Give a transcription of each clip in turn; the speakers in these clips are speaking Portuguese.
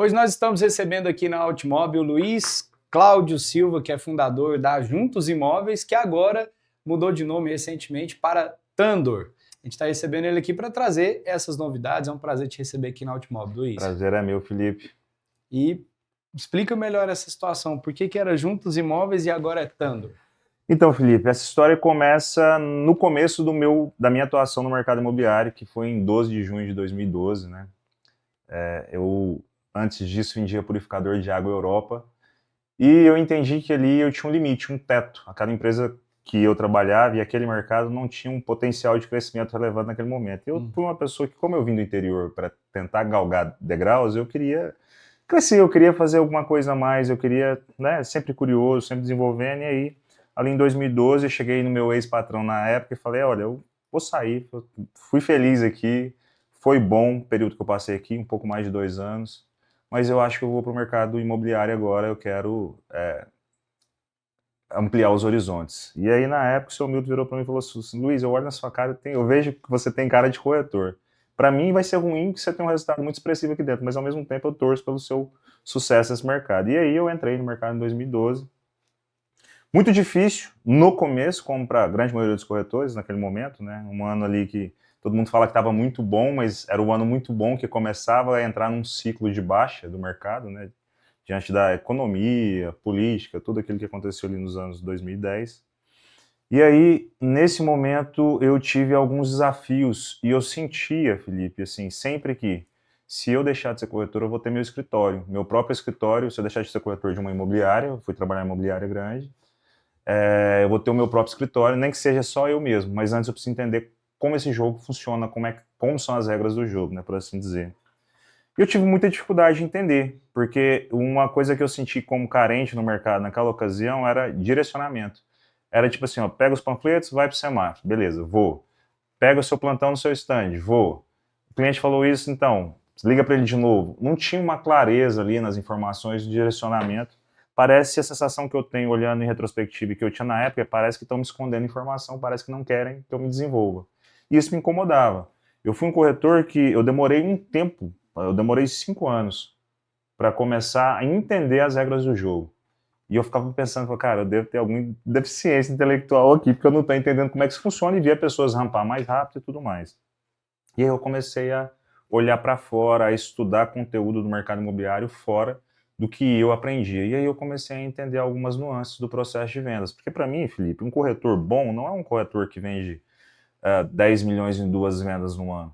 Hoje nós estamos recebendo aqui na Altimob o Luiz Cláudio Silva, que é fundador da Juntos Imóveis, que agora mudou de nome recentemente para Tandor. A gente está recebendo ele aqui para trazer essas novidades. É um prazer te receber aqui na Altimob, Luiz. Prazer é meu, Felipe. E explica melhor essa situação. Por que era Juntos Imóveis e agora é Tandor? Então, Felipe, essa história começa no começo da minha atuação no mercado imobiliário, que foi em 12 de junho de 2012, né? Eu, antes disso, vendia purificador de água Europa, e eu entendi que ali eu tinha um limite, um teto. Aquela empresa que eu trabalhava e aquele mercado não tinha um potencial de crescimento relevante naquele momento. Eu fui uma pessoa que, como eu vim do interior para tentar galgar degraus, eu queria crescer, eu queria fazer alguma coisa a mais, eu queria, né, sempre curioso, sempre desenvolvendo, e aí, ali em 2012, eu cheguei no meu ex-patrão na época e falei, olha, eu vou sair, eu fui feliz aqui, foi bom o período que eu passei aqui, um pouco mais de 2 anos, mas eu acho que eu vou para o mercado imobiliário agora, eu quero ampliar os horizontes. E aí, na época, o seu Milton virou para mim e falou assim, Luiz, eu olho na sua cara, eu vejo que você tem cara de corretor. Para mim vai ser ruim que você tem um resultado muito expressivo aqui dentro, mas ao mesmo tempo eu torço pelo seu sucesso nesse mercado. E aí eu entrei no mercado em 2012. Muito difícil no começo, como para a grande maioria dos corretores naquele momento, né? Um ano ali que todo mundo fala que estava muito bom, mas era um ano muito bom que começava a entrar num ciclo de baixa do mercado, né? Diante da economia, política, tudo aquilo que aconteceu ali nos anos 2010. E aí, nesse momento, eu tive alguns desafios e eu sentia, Felipe, assim, sempre que se eu deixar de ser corretor, eu vou ter meu escritório, meu próprio escritório. Se eu deixar de ser corretor de uma imobiliária, eu fui trabalhar em imobiliária grande, eu vou ter o meu próprio escritório, nem que seja só eu mesmo, mas antes eu preciso entender como esse jogo funciona, como são as regras do jogo, né, por assim dizer. E eu tive muita dificuldade de entender, porque uma coisa que eu senti como carente no mercado naquela ocasião era direcionamento. Era tipo assim, ó, pega os panfletos, vai pro semáforo, beleza, vou. Pega o seu plantão no seu stand, vou. O cliente falou isso, então, liga para ele de novo. Não tinha uma clareza ali nas informações de direcionamento. Parece a sensação que eu tenho olhando em retrospectiva e que eu tinha na época, parece que estão me escondendo informação, parece que não querem que eu me desenvolva. E isso me incomodava. Eu fui um corretor que eu demorei um tempo, eu demorei 5 anos para começar a entender as regras do jogo. E eu ficava pensando, cara, eu devo ter alguma deficiência intelectual aqui, porque eu não estou entendendo como é que isso funciona, e via pessoas rampar mais rápido e tudo mais. E aí eu comecei a olhar para fora, a estudar conteúdo do mercado imobiliário fora do que eu aprendia. E aí eu comecei a entender algumas nuances do processo de vendas. Porque para mim, Felipe, um corretor bom não é um corretor que vende 10 milhões em 2 vendas no ano.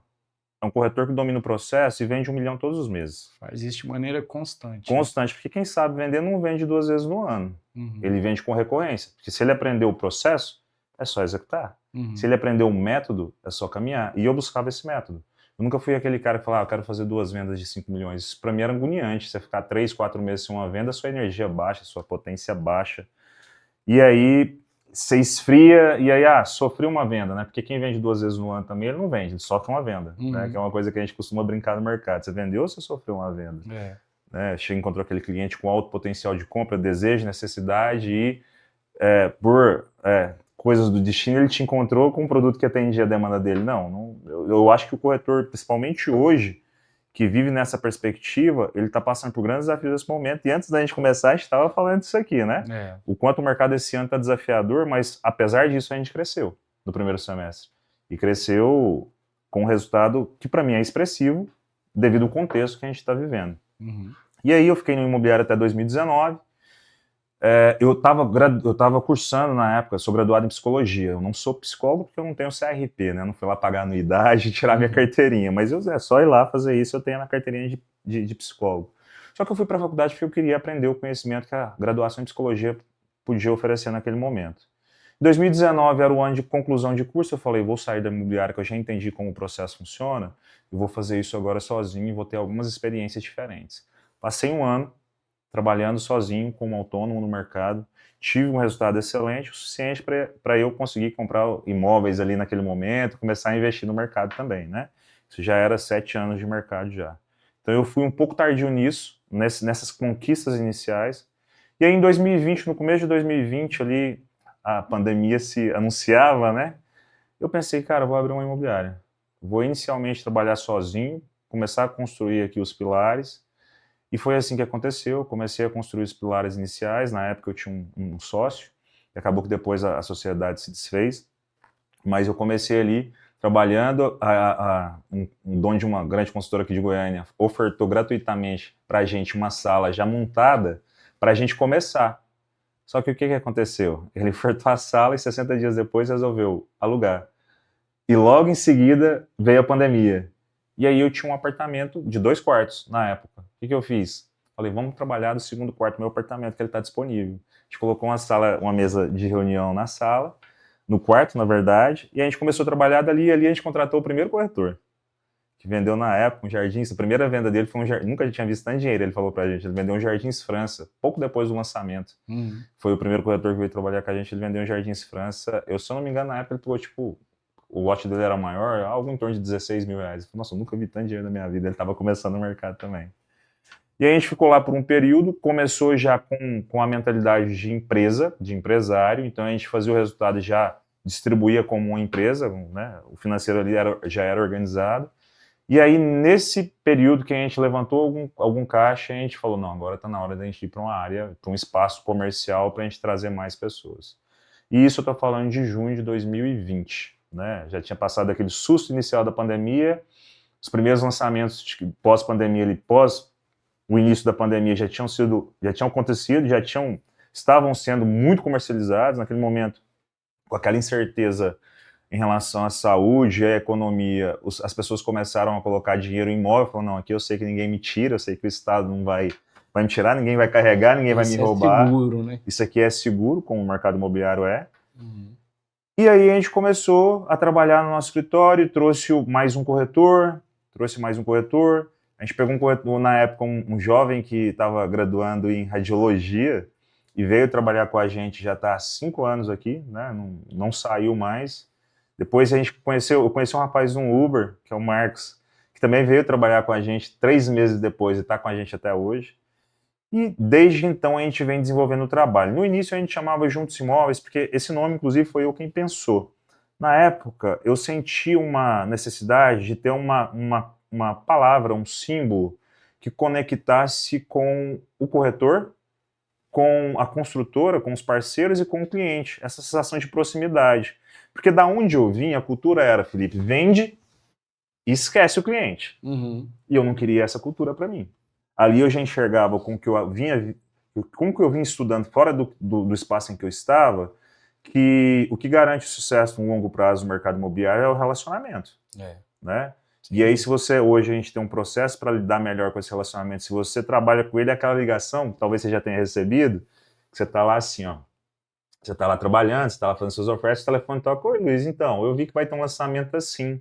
É um corretor que domina o processo e vende 1 milhão todos os meses. Faz isso de maneira constante. Constante, porque quem sabe vender não vende 2 vezes no ano. Ele vende com recorrência. Porque se ele aprendeu o processo, é só executar. Se ele aprendeu o método, é só caminhar. E eu buscava esse método. Eu nunca fui aquele cara que falava, eu quero fazer 2 vendas de 5 milhões. Isso para mim era agoniante. Você ficar 3, 4 meses sem uma venda, sua energia baixa, sua potência baixa. E aí você esfria, e aí, sofri uma venda, né? Porque quem vende 2 vezes no ano também, ele não vende, ele sofre uma venda, né? Que é uma coisa que a gente costuma brincar no mercado. Você vendeu ou você sofreu uma venda? Né? Encontrou aquele cliente com alto potencial de compra, desejo, necessidade, e por coisas do destino, ele te encontrou com um produto que atendia a demanda dele. Não, eu acho que o corretor, principalmente hoje, que vive nessa perspectiva, ele está passando por grandes desafios nesse momento. E antes da gente começar, a gente estava falando disso aqui, né? O quanto o mercado esse ano está desafiador, mas apesar disso, a gente cresceu no primeiro semestre. E cresceu com um resultado que para mim é expressivo, devido ao contexto que a gente está vivendo. E aí eu fiquei no imobiliário até 2019. Eu estava cursando na época, sou graduado em psicologia. Eu não sou psicólogo porque eu não tenho CRP, né? Eu não fui lá pagar anuidade e tirar minha carteirinha, mas é só ir lá fazer isso, eu tenho a carteirinha de psicólogo. Só que eu fui para a faculdade porque eu queria aprender o conhecimento que a graduação em psicologia podia oferecer naquele momento. Em 2019 era o ano de conclusão de curso, eu falei, vou sair da imobiliária que eu já entendi como o processo funciona, e vou fazer isso agora sozinho e vou ter algumas experiências diferentes. Passei um ano trabalhando sozinho, como autônomo no mercado, tive um resultado excelente, o suficiente para eu conseguir comprar imóveis ali naquele momento, começar a investir no mercado também, né? Isso já era 7 anos de mercado já. Então eu fui um pouco tardio nisso, nessas conquistas iniciais, e aí em 2020, no começo de 2020 ali, a pandemia se anunciava, né? Eu pensei, cara, vou abrir uma imobiliária. Vou inicialmente trabalhar sozinho, começar a construir aqui os pilares, E foi assim que aconteceu, comecei a construir os pilares iniciais, na época eu tinha um sócio, e acabou que depois a sociedade se desfez, mas eu comecei ali trabalhando, um dono de uma grande consultora aqui de Goiânia ofertou gratuitamente para a gente uma sala já montada para a gente começar. Só que o que aconteceu? Ele ofertou a sala e 60 dias depois resolveu alugar. E logo em seguida veio a pandemia. E aí eu tinha um apartamento de 2 quartos na época. O que eu fiz? Falei, vamos trabalhar do segundo quarto do meu apartamento, que ele está disponível. A gente colocou uma mesa de reunião na sala, no quarto, na verdade, e a gente começou a trabalhar dali, e ali a gente contratou o primeiro corretor, que vendeu na época um Jardins. A primeira venda dele foi nunca tinha visto tanto dinheiro, ele falou pra gente. Ele vendeu um Jardins França, pouco depois do lançamento. Foi o primeiro corretor que veio trabalhar com a gente, ele vendeu um Jardins França. Eu, se eu não me engano, na época ele pegou, tipo, o lote dele era maior, algo em torno de 16 mil reais. Eu falei, nossa, eu nunca vi tanto dinheiro na minha vida. Ele estava começando no mercado também. E aí a gente ficou lá por um período, começou já com a mentalidade de empresa, de empresário, então a gente fazia o resultado, já distribuía como uma empresa, né? O financeiro ali já era organizado. E aí, nesse período que a gente levantou algum caixa, a gente falou, não, agora está na hora da gente ir para uma área, para um espaço comercial, para a gente trazer mais pessoas. E isso eu estou falando de junho de 2020, né? Já tinha passado aquele susto inicial da pandemia, os primeiros lançamentos pós-pandemia, pós o início da pandemia, já tinham acontecido, estavam sendo muito comercializados naquele momento, com aquela incerteza em relação à saúde e à economia. As pessoas começaram a colocar dinheiro em imóvel, falando, não, aqui eu sei que ninguém me tira, eu sei que o Estado não vai me tirar, ninguém vai carregar, ninguém vai me roubar. Isso é seguro, né? Isso aqui é seguro, como o mercado imobiliário é. E aí a gente começou a trabalhar no nosso escritório, trouxe mais um corretor. A gente pegou um corretor, na época, um jovem que estava graduando em radiologia e veio trabalhar com a gente, já está há 5 anos aqui, né? Não saiu mais. Depois eu conheci um rapaz de um Uber, que é o Marcos, que também veio trabalhar com a gente 3 meses depois e está com a gente até hoje. E desde então a gente vem desenvolvendo o trabalho. No início a gente chamava Juntos Imóveis, porque esse nome, inclusive, foi eu quem pensou. Na época, eu senti uma necessidade de ter uma palavra, um símbolo que conectasse com o corretor, com a construtora, com os parceiros e com o cliente. Essa sensação de proximidade. Porque da onde eu vim, a cultura era, Felipe, vende e esquece o cliente. E eu não queria essa cultura para mim. Ali eu já enxergava com que eu vinha estudando fora do espaço em que eu estava, que o que garante o sucesso no longo prazo no mercado imobiliário é o relacionamento. Né? E aí, se hoje a gente tem um processo para lidar melhor com esse relacionamento, se você trabalha com ele, aquela ligação, talvez você já tenha recebido, que você está lá assim, ó, você está lá trabalhando, você está lá fazendo suas ofertas, o telefone toca, oi Luiz, então, eu vi que vai ter um lançamento assim,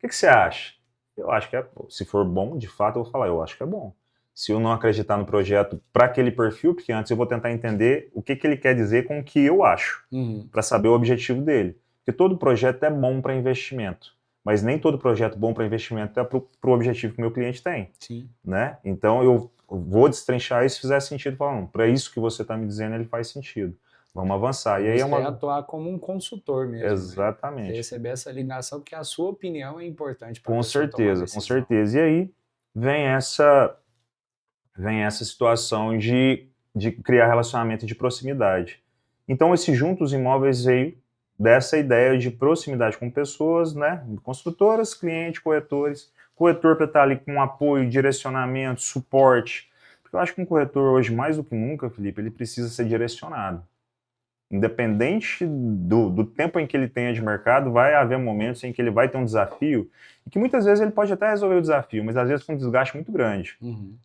o que você acha? Eu acho que se for bom, de fato, eu vou falar, eu acho que é bom. Se eu não acreditar no projeto para aquele perfil, porque antes eu vou tentar entender o que ele quer dizer com o que eu acho, para saber o objetivo dele. Porque todo projeto é bom para investimento, mas nem todo projeto bom para investimento é para o objetivo que o meu cliente tem. Sim. Né? Então eu vou destrinchar isso se fizer sentido, falando, para isso que você está me dizendo, ele faz sentido. Vamos avançar. E aí você atuar como um consultor mesmo. Exatamente. Né? Você receber essa ligação, porque a sua opinião é importante para com certeza. E aí vem essa situação de criar relacionamento de proximidade. Então, esse Juntos Imóveis veio dessa ideia de proximidade com pessoas, né? Construtoras, clientes, corretores. Corretor para estar ali com apoio, direcionamento, suporte. Porque eu acho que um corretor hoje, mais do que nunca, Felipe, ele precisa ser direcionado. Independente do tempo em que ele tenha de mercado, vai haver momentos em que ele vai ter um desafio, e que muitas vezes ele pode até resolver o desafio, mas às vezes com um desgaste muito grande.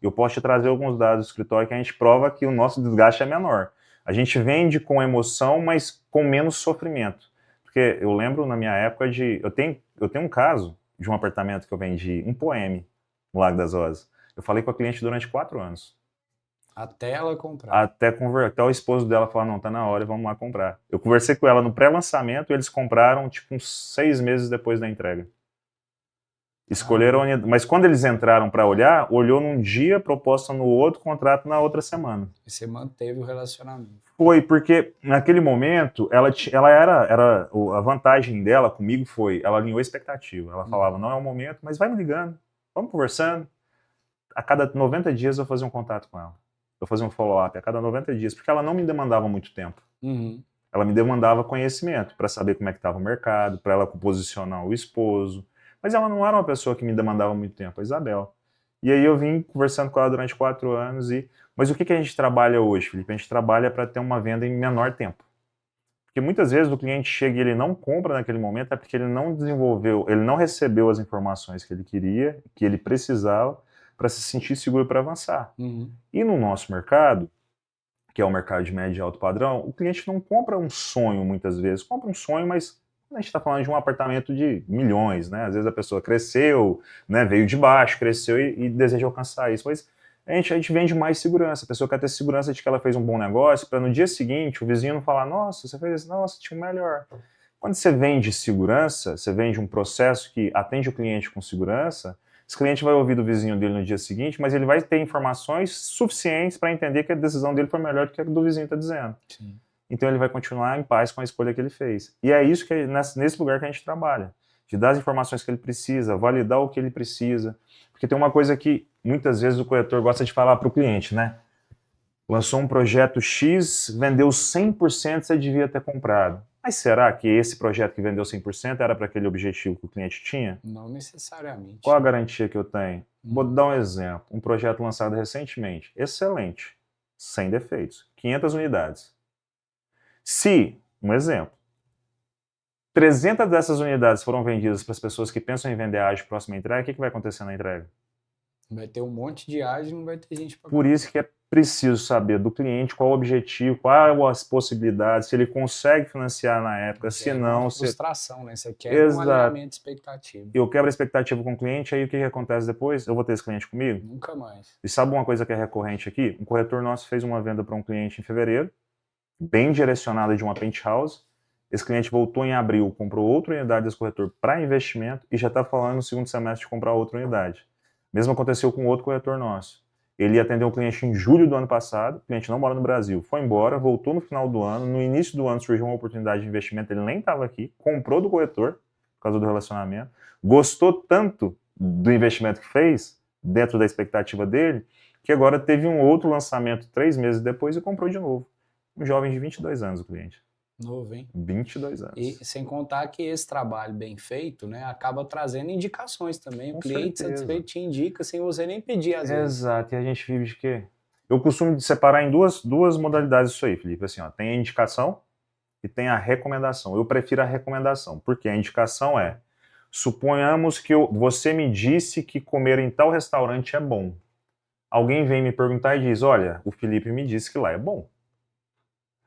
Eu posso te trazer alguns dados do escritório que a gente prova que o nosso desgaste é menor. A gente vende com emoção, mas com menos sofrimento. Porque eu lembro na minha época eu tenho um caso de um apartamento que eu vendi, um Poeme, no Lago das Rosas. Eu falei com a cliente durante 4 anos. Até ela comprar. Até o esposo dela falar, não, tá na hora, vamos lá comprar. Eu conversei com ela no pré-lançamento e eles compraram, tipo, uns 6 meses depois da entrega. Escolheram, mas quando eles entraram para olhar, olhou num dia, proposta no outro, contrato na outra semana. E você manteve o relacionamento. Foi, porque naquele momento, ela era a vantagem dela comigo foi, ela alinhou a expectativa. Ela falava, não é o momento, mas vai me ligando, vamos conversando. a cada 90 dias eu fazia um contato com ela. Eu fazia um follow-up a cada 90 dias, porque ela não me demandava muito tempo. Uhum. Ela me demandava conhecimento para saber como é que estava o mercado, para ela posicionar o esposo. Mas ela não era uma pessoa que me demandava muito tempo, a Isabel. E aí eu vim conversando com ela durante 4 anos. Mas o que a gente trabalha hoje, Felipe? A gente trabalha para ter uma venda em menor tempo. Porque muitas vezes o cliente chega e ele não compra naquele momento é porque ele não desenvolveu, ele não recebeu as informações que ele queria, que ele precisava para se sentir seguro para avançar. Uhum. E no nosso mercado, que é o mercado de médio e alto padrão, o cliente não compra um sonho muitas vezes, compra um sonho, mas a gente está falando de um apartamento de milhões, né? Às vezes a pessoa cresceu, né? Veio de baixo, cresceu e deseja alcançar isso, mas a gente vende mais segurança, a pessoa quer ter segurança de que ela fez um bom negócio, para no dia seguinte o vizinho não falar, nossa, você fez isso, nossa, tinha um melhor. Quando você vende segurança, você vende um processo que atende o cliente com segurança, esse cliente vai ouvir do vizinho dele no dia seguinte, mas ele vai ter informações suficientes para entender que a decisão dele foi melhor do que a do vizinho está dizendo. Sim. Então ele vai continuar em paz com a escolha que ele fez. E é isso que nesse lugar que a gente trabalha. De dar as informações que ele precisa, validar o que ele precisa. Porque tem uma coisa que muitas vezes o corretor gosta de falar para o cliente, né? Lançou um projeto X, vendeu 100%, você devia ter comprado. Mas será que esse projeto que vendeu 100% era para aquele objetivo que o cliente tinha? Não necessariamente. Qual a garantia que eu tenho? Vou dar um exemplo. Um projeto lançado recentemente. Excelente. Sem defeitos. 500 unidades. Se, um exemplo, 300 dessas unidades foram vendidas para as pessoas que pensam em vender ágil próxima entrega, o que vai acontecer na entrega? Vai ter um monte de ágio e não vai ter gente para. Por isso que é preciso saber do cliente qual o objetivo, quais as possibilidades, se ele consegue financiar na época, se não... Frustração, né? Você quer um alinhamento de expectativa. Eu quebro a expectativa com o cliente, aí o que acontece depois? Eu vou ter esse cliente comigo? Nunca mais. E sabe uma coisa que é recorrente aqui? Um corretor nosso fez uma venda para um cliente em fevereiro, bem direcionada de uma penthouse. Esse cliente voltou em abril, comprou outra unidade desse corretor para investimento e já está falando no segundo semestre de comprar outra unidade. Mesmo aconteceu com outro corretor nosso. Ele atendeu um cliente em julho do ano passado, o cliente não mora no Brasil, foi embora, voltou no final do ano, no início do ano surgiu uma oportunidade de investimento, ele nem estava aqui, comprou do corretor, por causa do relacionamento, gostou tanto do investimento que fez, dentro da expectativa dele, que agora teve um outro lançamento 3 meses depois e comprou de novo. Um jovem de 22 anos o cliente. Novo, hein? 22 anos. E sem contar que esse trabalho bem feito, né, acaba trazendo indicações também. Com o cliente certeza. satisfeito te indica sem você nem pedir às vezes. Exato, e a gente vive de quê? Eu costumo separar em duas modalidades isso aí, Felipe. Assim, ó, tem a indicação e tem a recomendação. Eu prefiro a recomendação, porque a indicação é, suponhamos que você me disse que comer em tal restaurante é bom. Alguém vem me perguntar e diz, olha, o Felipe me disse que lá é bom.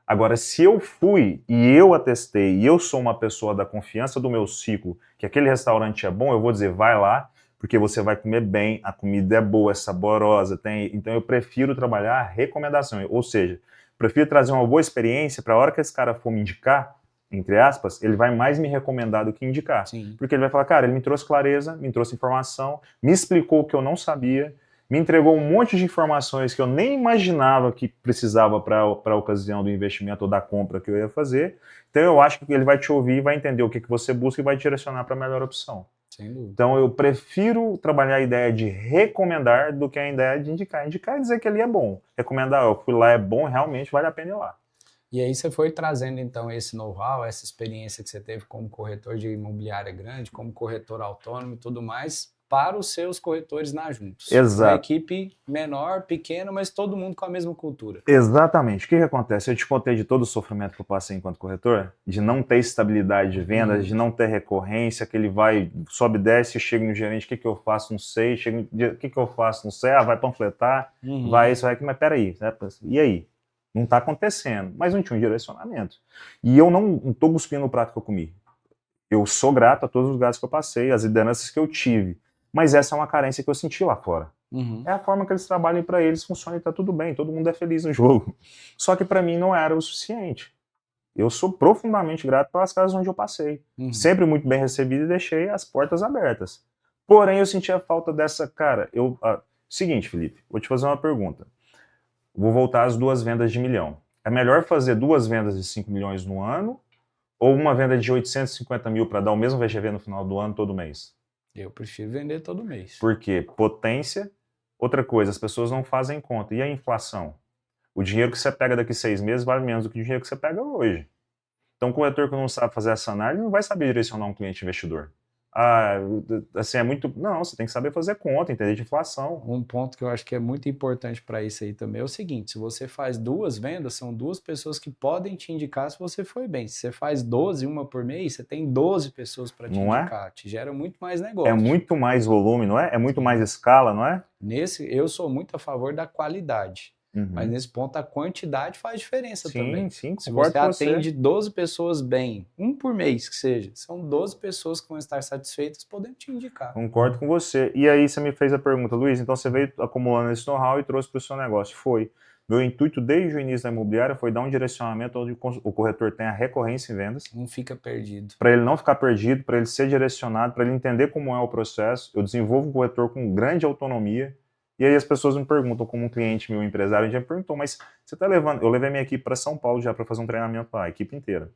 Agora, se eu fui e eu atestei e eu sou uma pessoa da confiança do meu ciclo, que aquele restaurante é bom, eu vou dizer, vai lá, porque você vai comer bem, a comida é boa, é saborosa, então eu prefiro trabalhar a recomendação, ou seja, prefiro trazer uma boa experiência para a hora que esse cara for me indicar, entre aspas, ele vai mais me recomendar do que indicar. Sim. Porque ele vai falar, cara, ele me trouxe clareza, me trouxe informação, me explicou o que eu não sabia, me entregou um monte de informações que eu nem imaginava que precisava para a ocasião do investimento ou da compra que eu ia fazer. Então eu acho que ele vai te ouvir, vai entender o que você busca e vai te direcionar para a melhor opção. Sem dúvida. Então eu prefiro trabalhar a ideia de recomendar do que a ideia de indicar. Indicar é dizer que ele é bom. Recomendar, eu fui lá, é bom, realmente vale a pena ir lá. E aí você foi trazendo então esse know-how, essa experiência que você teve como corretor de imobiliária grande, como corretor autônomo e tudo mais, para os seus corretores na Juntos. Exato. Uma equipe menor, pequena, mas todo mundo com a mesma cultura. Exatamente. O que acontece? Eu te contei de todo o sofrimento que eu passei enquanto corretor, de não ter estabilidade de vendas, de não ter recorrência, que ele vai, sobe, desce, chega no gerente, o que eu faço? Não sei. Chega o que eu faço? Não sei. Vai panfletar, vai isso, vai aqui, mas peraí, né? E aí? Não está acontecendo, mas não tinha um direcionamento. E eu não estou cuspindo no prato que eu comi. Eu sou grato a todos os lugares que eu passei, as lideranças que eu tive. Mas essa é uma carência que eu senti lá fora. É a forma que eles trabalham, para eles funciona e tá tudo bem, todo mundo é feliz no jogo. Só que para mim não era o suficiente. Eu sou profundamente grato pelas casas onde eu passei. Sempre muito bem recebido e deixei as portas abertas. Porém, eu sentia falta dessa, cara, seguinte, Felipe, vou te fazer uma pergunta. Vou voltar às 2 vendas de 1 milhão. É melhor fazer 2 vendas de 5 milhões no ano ou uma venda de 850 mil para dar o mesmo VGV no final do ano todo mês? Eu prefiro vender todo mês. Por quê? Potência Outra coisa, as pessoas não fazem conta. E a inflação? O dinheiro que você pega daqui 6 meses vale menos do que o dinheiro que você pega hoje. Então, o corretor que não sabe fazer essa análise não vai saber direcionar um cliente investidor. Ah, assim, é muito... Não, você tem que saber fazer conta, entender de inflação. Um ponto que eu acho que é muito importante para isso aí também é o seguinte: se você faz 2 vendas, são 2 pessoas que podem te indicar se você foi bem. Se você faz 12, uma por mês, você tem 12 pessoas para te Não é? indicar. Te gera muito mais É negócio. muito mais volume, não é? É muito Sim. mais escala, não é? Eu sou muito a favor da qualidade, mas Uhum. nesse ponto a quantidade faz diferença também. Sim, Se concordo você com você. atende 12 pessoas bem, um por mês que seja, são 12 pessoas que vão estar satisfeitas podendo te indicar. Concordo com você. E aí você me fez a pergunta, Luiz, então você veio acumulando esse know-how e trouxe para o seu negócio. Foi. Meu intuito desde o início da imobiliária foi dar um direcionamento onde o corretor tenha recorrência em vendas. Não fica perdido. Para ele não ficar perdido, para ele ser direcionado, para ele entender como é o processo. Eu desenvolvo um corretor com grande autonomia. E aí as pessoas me perguntam, como um cliente meu, empresário, já me perguntou, mas você está levando... Eu levei minha equipe para São Paulo já para fazer um treinamento lá, a equipe inteira.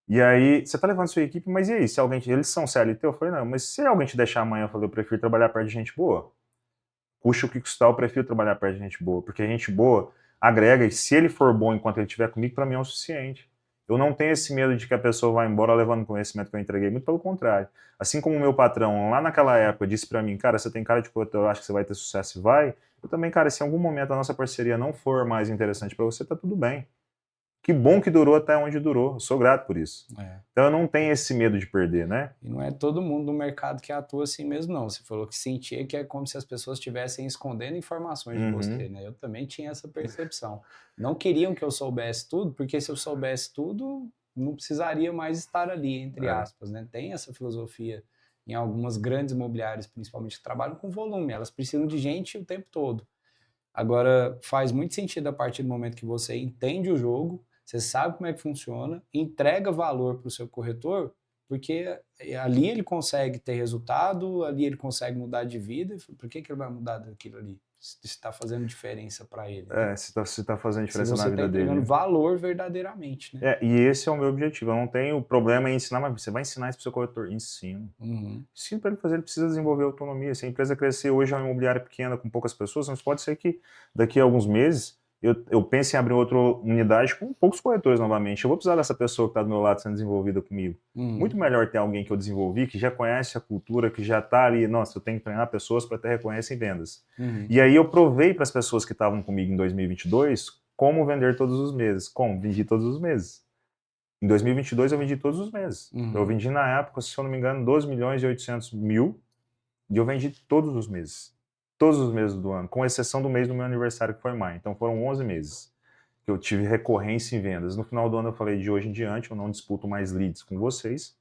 E aí, você tá levando sua equipe, mas e aí, se alguém... Eles são CLT? Eu falei, não, mas se alguém te deixar amanhã, eu falei, eu prefiro trabalhar perto de gente boa. Custe o que custar, eu prefiro trabalhar perto de gente boa, porque a gente boa agrega, e se ele for bom enquanto ele estiver comigo, para mim é o suficiente. Eu não tenho esse medo de que a pessoa vá embora levando o conhecimento que eu entreguei, muito pelo contrário. Assim como o meu patrão, lá naquela época, disse para mim, cara, você tem cara de corretor, eu acho que você vai ter sucesso e vai. Eu também, cara, se em algum momento a nossa parceria não for mais interessante para você, tá tudo bem. Que bom que durou até onde durou. Eu sou grato por isso. Então eu não tenho esse medo de perder, né? E não é todo mundo no mercado que atua assim mesmo, não. Você falou que sentia que é como se as pessoas estivessem escondendo informações de você, né? Eu também tinha essa percepção. Não queriam que eu soubesse tudo, porque se eu soubesse tudo, não precisaria mais estar ali, entre aspas, né? Tem essa filosofia em algumas grandes imobiliárias, principalmente, que trabalham com volume. Elas precisam de gente o tempo todo. Agora, faz muito sentido a partir do momento que você entende o jogo, você sabe como é que funciona, entrega valor para o seu corretor, porque ali ele consegue ter resultado, ali ele consegue mudar de vida. Por que ele vai mudar daquilo ali? Se está fazendo diferença para ele. Né? Se tá fazendo Se diferença você na está vida entregando dele. valor verdadeiramente. Né? E esse é o meu objetivo. Eu não tenho problema em ensinar, mas você vai ensinar isso para o seu corretor? Ensino. Ensino para ele fazer, ele precisa desenvolver autonomia. Se a empresa crescer, hoje é uma imobiliária pequena, com poucas pessoas, mas pode ser que daqui a alguns meses eu pense em abrir outra unidade com poucos corretores novamente. Eu vou precisar dessa pessoa que está do meu lado sendo desenvolvida comigo. Muito melhor ter alguém que eu desenvolvi, que já conhece a cultura, que já está ali. Nossa, eu tenho que treinar pessoas para ter reconhecimento em vendas. E aí eu provei para as pessoas que estavam comigo em 2022 como vender todos os meses. Como? Vendi todos os meses. Em 2022 eu vendi todos os meses. Eu vendi na época, se eu não me engano, 12 milhões e 800 mil e eu vendi todos os meses. Todos os meses do ano, com exceção do mês do meu aniversário, que foi em maio. Então foram 11 meses que eu tive recorrência em vendas. No final do ano eu falei, de hoje em diante eu não disputo mais leads com vocês.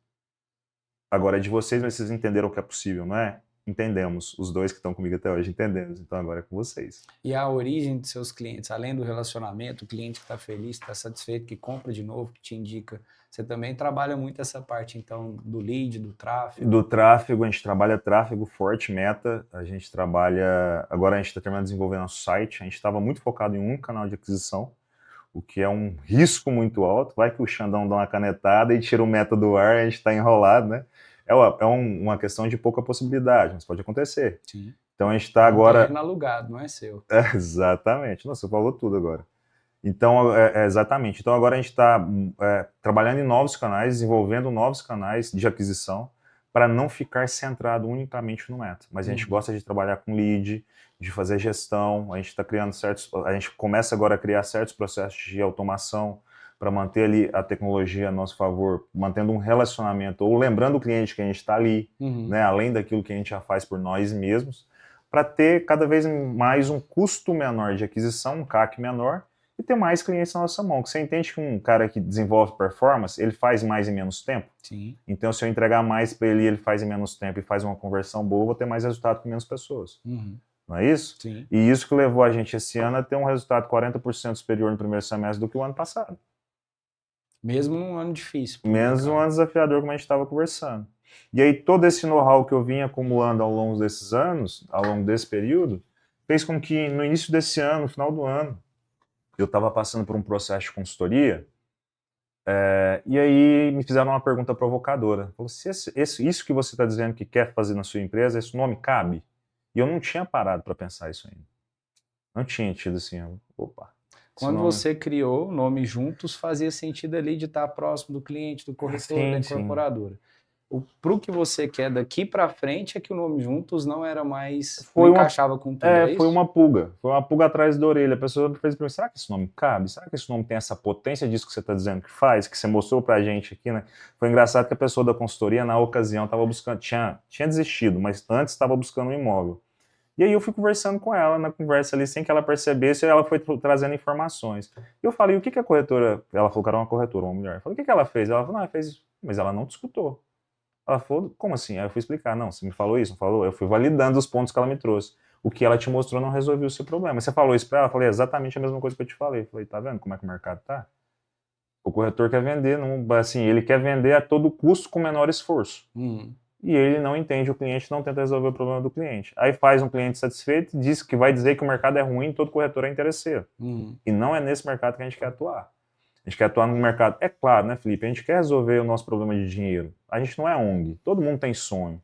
Agora é de vocês, mas vocês entenderam o que é possível, não é? Entendemos. Os dois que estão comigo até hoje entendemos. Então agora é com vocês. E a origem de seus clientes, além do relacionamento, o cliente que está feliz, está satisfeito, que compra de novo, que te indica, você também trabalha muito essa parte, então, do lead, do tráfego? Do tráfego, a gente trabalha tráfego forte, meta. A gente trabalha... Agora a gente está terminando de desenvolver nosso site. A gente estava muito focado em um canal de aquisição, o que é um risco muito alto. Vai que o Xandão dá uma canetada e tira o meta do ar, a gente está enrolado, né? Uma questão de pouca possibilidade, mas pode acontecer. Sim. Então a gente está agora... terreno alugado, não é seu. Exatamente. Nossa, você falou tudo agora. Então, exatamente. Então agora a gente está trabalhando em novos canais, desenvolvendo novos canais de aquisição para não ficar centrado unicamente no meta. Mas a gente gosta de trabalhar com lead, de fazer gestão, a gente está criando a gente começa agora a criar certos processos de automação para manter ali a tecnologia a nosso favor, mantendo um relacionamento, ou lembrando o cliente que a gente está ali, né, além daquilo que a gente já faz por nós mesmos, para ter cada vez mais um custo menor de aquisição, um CAC menor, e ter mais clientes na nossa mão. Você entende que um cara que desenvolve performance, ele faz mais em menos tempo? Sim. Então, se eu entregar mais para ele, ele faz em menos tempo e faz uma conversão boa, eu vou ter mais resultado com menos pessoas. Não é isso? Sim. E isso que levou a gente esse ano a ter um resultado 40% superior no primeiro semestre do que o ano passado. Mesmo num ano difícil. Menos um ano desafiador, como a gente estava conversando. E aí todo esse know-how que eu vim acumulando ao longo desses anos, ao longo desse período, fez com que no início desse ano, no final do ano, eu estava passando por um processo de consultoria, e aí me fizeram uma pergunta provocadora. Falou, se isso que você está dizendo que quer fazer na sua empresa, esse nome cabe? E eu não tinha parado para pensar isso ainda. Não tinha tido assim, opa. Quando você criou o nome Juntos, fazia sentido ali de estar próximo do cliente, do corretor, da incorporadora. Para o que você quer daqui para frente é que o nome Juntos não era mais, não encaixava com tudo, é isso? Foi uma pulga atrás da orelha. A pessoa fez para mim, será que esse nome cabe? Será que esse nome tem essa potência disso que você está dizendo que faz, que você mostrou pra gente aqui, né? Foi engraçado que a pessoa da consultoria, na ocasião, estava buscando, tinha desistido, mas antes estava buscando um imóvel. E aí eu fui conversando com ela, na conversa ali, sem que ela percebesse, ela foi trazendo informações. E eu falei, o que a corretora... Ela falou que era uma corretora, uma mulher. Eu falei, o que ela fez? Ela falou, não, ela fez... Mas ela não te escutou. Ela falou, como assim? Aí eu fui explicar, não, você me falou isso, não falou? Eu fui validando os pontos que ela me trouxe. O que ela te mostrou não resolveu o seu problema. Você falou isso pra ela? Eu falei, exatamente a mesma coisa que eu te falei. Eu falei, tá vendo como é que o mercado tá? O corretor quer vender, não, assim, ele quer vender a todo custo com menor esforço. E ele não entende o cliente, não tenta resolver o problema do cliente. Aí faz um cliente satisfeito e diz que vai dizer que o mercado é ruim e todo corretor é interesseiro. E não é nesse mercado que a gente quer atuar. A gente quer atuar no mercado. É claro, né, Felipe? A gente quer resolver o nosso problema de dinheiro. A gente não é ONG. Todo mundo tem sonho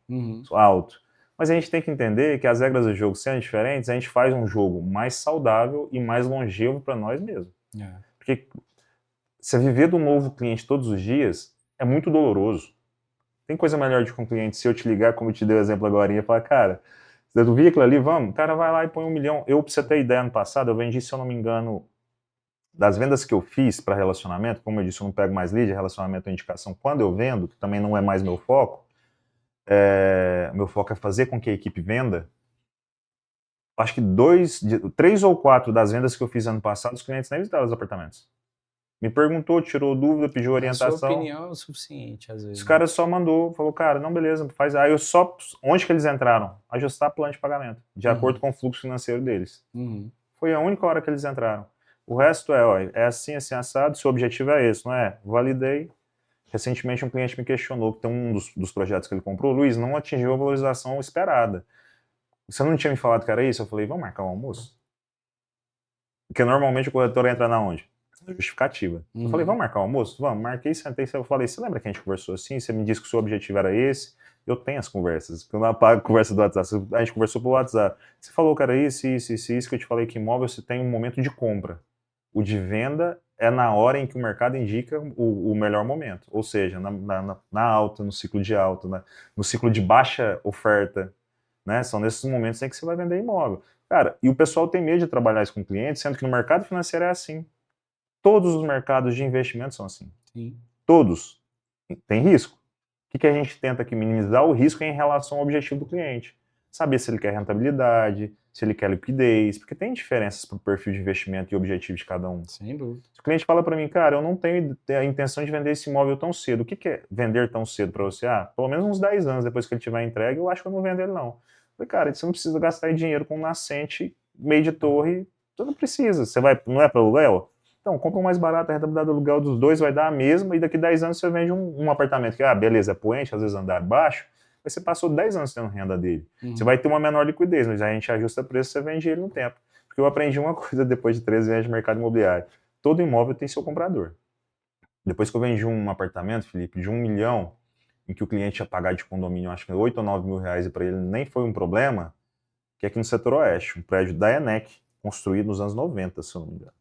alto. Mas a gente tem que entender que as regras do jogo sendo diferentes, a gente faz um jogo mais saudável e mais longevo para nós mesmos. Porque você viver do novo cliente todos os dias é muito doloroso. Tem coisa melhor de que um cliente, se eu te ligar, como eu te dei o exemplo agora, e falar, cara, você não viu aquilo ali? Vamos. O cara vai lá e põe 1 milhão. Eu, pra você ter ideia, ano passado, eu vendi, se eu não me engano, das vendas que eu fiz para relacionamento, como eu disse, eu não pego mais lead, relacionamento é indicação. Quando eu vendo, que também não é mais meu foco é fazer com que a equipe venda. Acho que 3 ou 4 das vendas que eu fiz ano passado, os clientes nem visitaram os apartamentos. Me perguntou, tirou dúvida, pediu orientação. A sua opinião é o suficiente, às vezes. Os caras só mandou, falou, cara, não, beleza, faz. Aí eu só, onde que eles entraram? Ajustar plano de pagamento, de acordo com o fluxo financeiro deles. Foi a única hora que eles entraram. O resto é assim, assim, assado, seu objetivo é esse, não é? Validei. Recentemente um cliente me questionou que tem um dos projetos que ele comprou, Luiz, não atingiu a valorização esperada. Você não tinha me falado que era isso? Eu falei, vamos marcar um almoço? Porque normalmente o corretor entra na onde? Justificativa. Eu falei, vamos marcar um almoço? Vamos, marquei, sentei, eu falei, você lembra que a gente conversou assim? Você me disse que o seu objetivo era esse? Eu tenho as conversas, porque eu não apago a conversa do WhatsApp, a gente conversou pelo WhatsApp. Você falou, cara, isso, que eu te falei que imóvel você tem um momento de compra. O de venda é na hora em que o mercado indica o melhor momento, ou seja, na alta, no ciclo de alta, no ciclo de baixa oferta, né? São nesses momentos em que você vai vender imóvel. Cara, e o pessoal tem medo de trabalhar isso com clientes, sendo que no mercado financeiro é assim. Todos os mercados de investimento são assim. Sim. Todos. Tem risco. O que a gente tenta aqui? Minimizar o risco em relação ao objetivo do cliente. Saber se ele quer rentabilidade, se ele quer liquidez, porque tem diferenças para o perfil de investimento e objetivo de cada um. Sem dúvida. Se o cliente fala para mim, cara, eu não tenho a intenção de vender esse imóvel tão cedo. O que é vender tão cedo para você? Pelo menos uns 10 anos depois que ele tiver entregue, eu acho que eu não vou vender ele não. Eu falei, cara, você não precisa gastar dinheiro com um nascente, meio de torre, você não precisa. Você vai, não é para aluguel? Então, compra um mais barato, a rentabilidade do aluguel dos dois vai dar a mesma, e daqui 10 anos você vende um apartamento que, beleza, é poente, às vezes andar baixo, mas você passou 10 anos tendo renda dele. Você vai ter uma menor liquidez, mas a gente ajusta o preço, você vende ele no tempo. Porque eu aprendi uma coisa depois de 13 anos de mercado imobiliário. Todo imóvel tem seu comprador. Depois que eu vendi um apartamento, Felipe, de 1 milhão, em que o cliente ia pagar de condomínio, acho que 8 ou 9 mil reais, e para ele nem foi um problema, que é aqui no setor oeste, um prédio da ENEC, construído nos anos 90, se eu não me engano.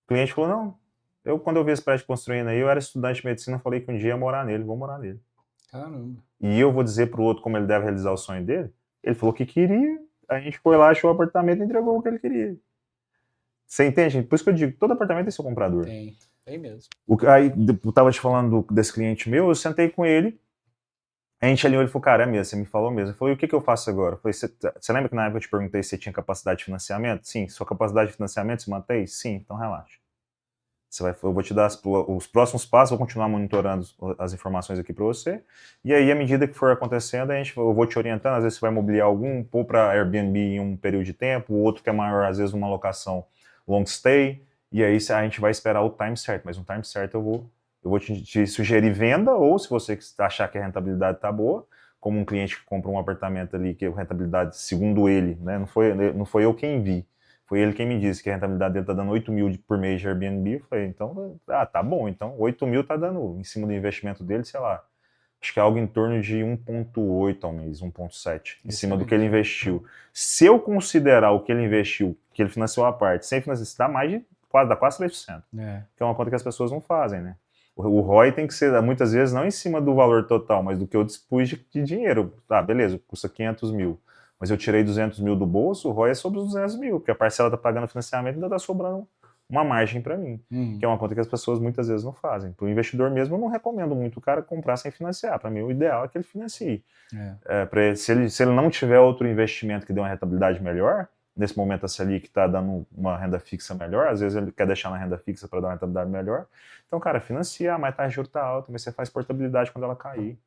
O cliente falou, não, quando eu vi esse prédio construindo aí, eu era estudante de medicina, falei que um dia ia morar nele, vou morar nele. Caramba. E eu vou dizer pro outro como ele deve realizar o sonho dele? Ele falou que queria, a gente foi lá, achou o apartamento e entregou o que ele queria. Você entende? Por isso que eu digo, todo apartamento tem seu comprador. Tem mesmo. Aí, eu tava te falando desse cliente meu, eu sentei com ele, a gente alinhou, ele falou, cara, é mesmo, você me falou mesmo. Ele falou, e o que eu faço agora? Eu falei, você lembra que na época eu te perguntei se você tinha capacidade de financiamento? Sim. Sua capacidade de financiamento se mantém? Sim. Então relaxa. Eu vou te dar os próximos passos, vou continuar monitorando as informações aqui para você, e aí, à medida que for acontecendo, eu vou te orientando, às vezes você vai mobiliar algum, pôr para Airbnb em um período de tempo, o outro que é maior, às vezes uma locação long stay, e aí a gente vai esperar o time certo, mas no time certo eu vou te sugerir venda, ou se você achar que a rentabilidade está boa, como um cliente que compra um apartamento ali, que a rentabilidade, segundo ele, né, não foi eu quem vi, foi ele quem me disse que a rentabilidade dele está dando 8 mil por mês de Airbnb. Eu falei, então, tá bom. Então, 8 mil está dando, em cima do investimento dele, sei lá, acho que é algo em torno de 1,8 ao mês, 1,7, em cima do Excelente. que ele investiu. Se eu considerar o que ele investiu, que ele financiou a parte, sem financiar, dá mais de dá quase 3%. Que é uma conta que as pessoas não fazem, né? O ROI tem que ser, muitas vezes, não em cima do valor total, mas do que eu dispus de dinheiro. Tá, beleza, custa 500 mil, mas eu tirei 200 mil do bolso, o ROI é sobre os 200 mil, porque a parcela tá pagando financiamento e ainda tá sobrando uma margem para mim, que é uma conta que as pessoas muitas vezes não fazem. Para o investidor mesmo, eu não recomendo muito o cara comprar sem financiar. Para mim, o ideal é que ele financie. Se ele não tiver outro investimento que dê uma rentabilidade melhor, nesse momento a Selic está dando uma renda fixa melhor, às vezes ele quer deixar na renda fixa para dar uma rentabilidade melhor. Então, cara, financia, mas a taxa de juros está alta, mas você faz portabilidade quando ela cair.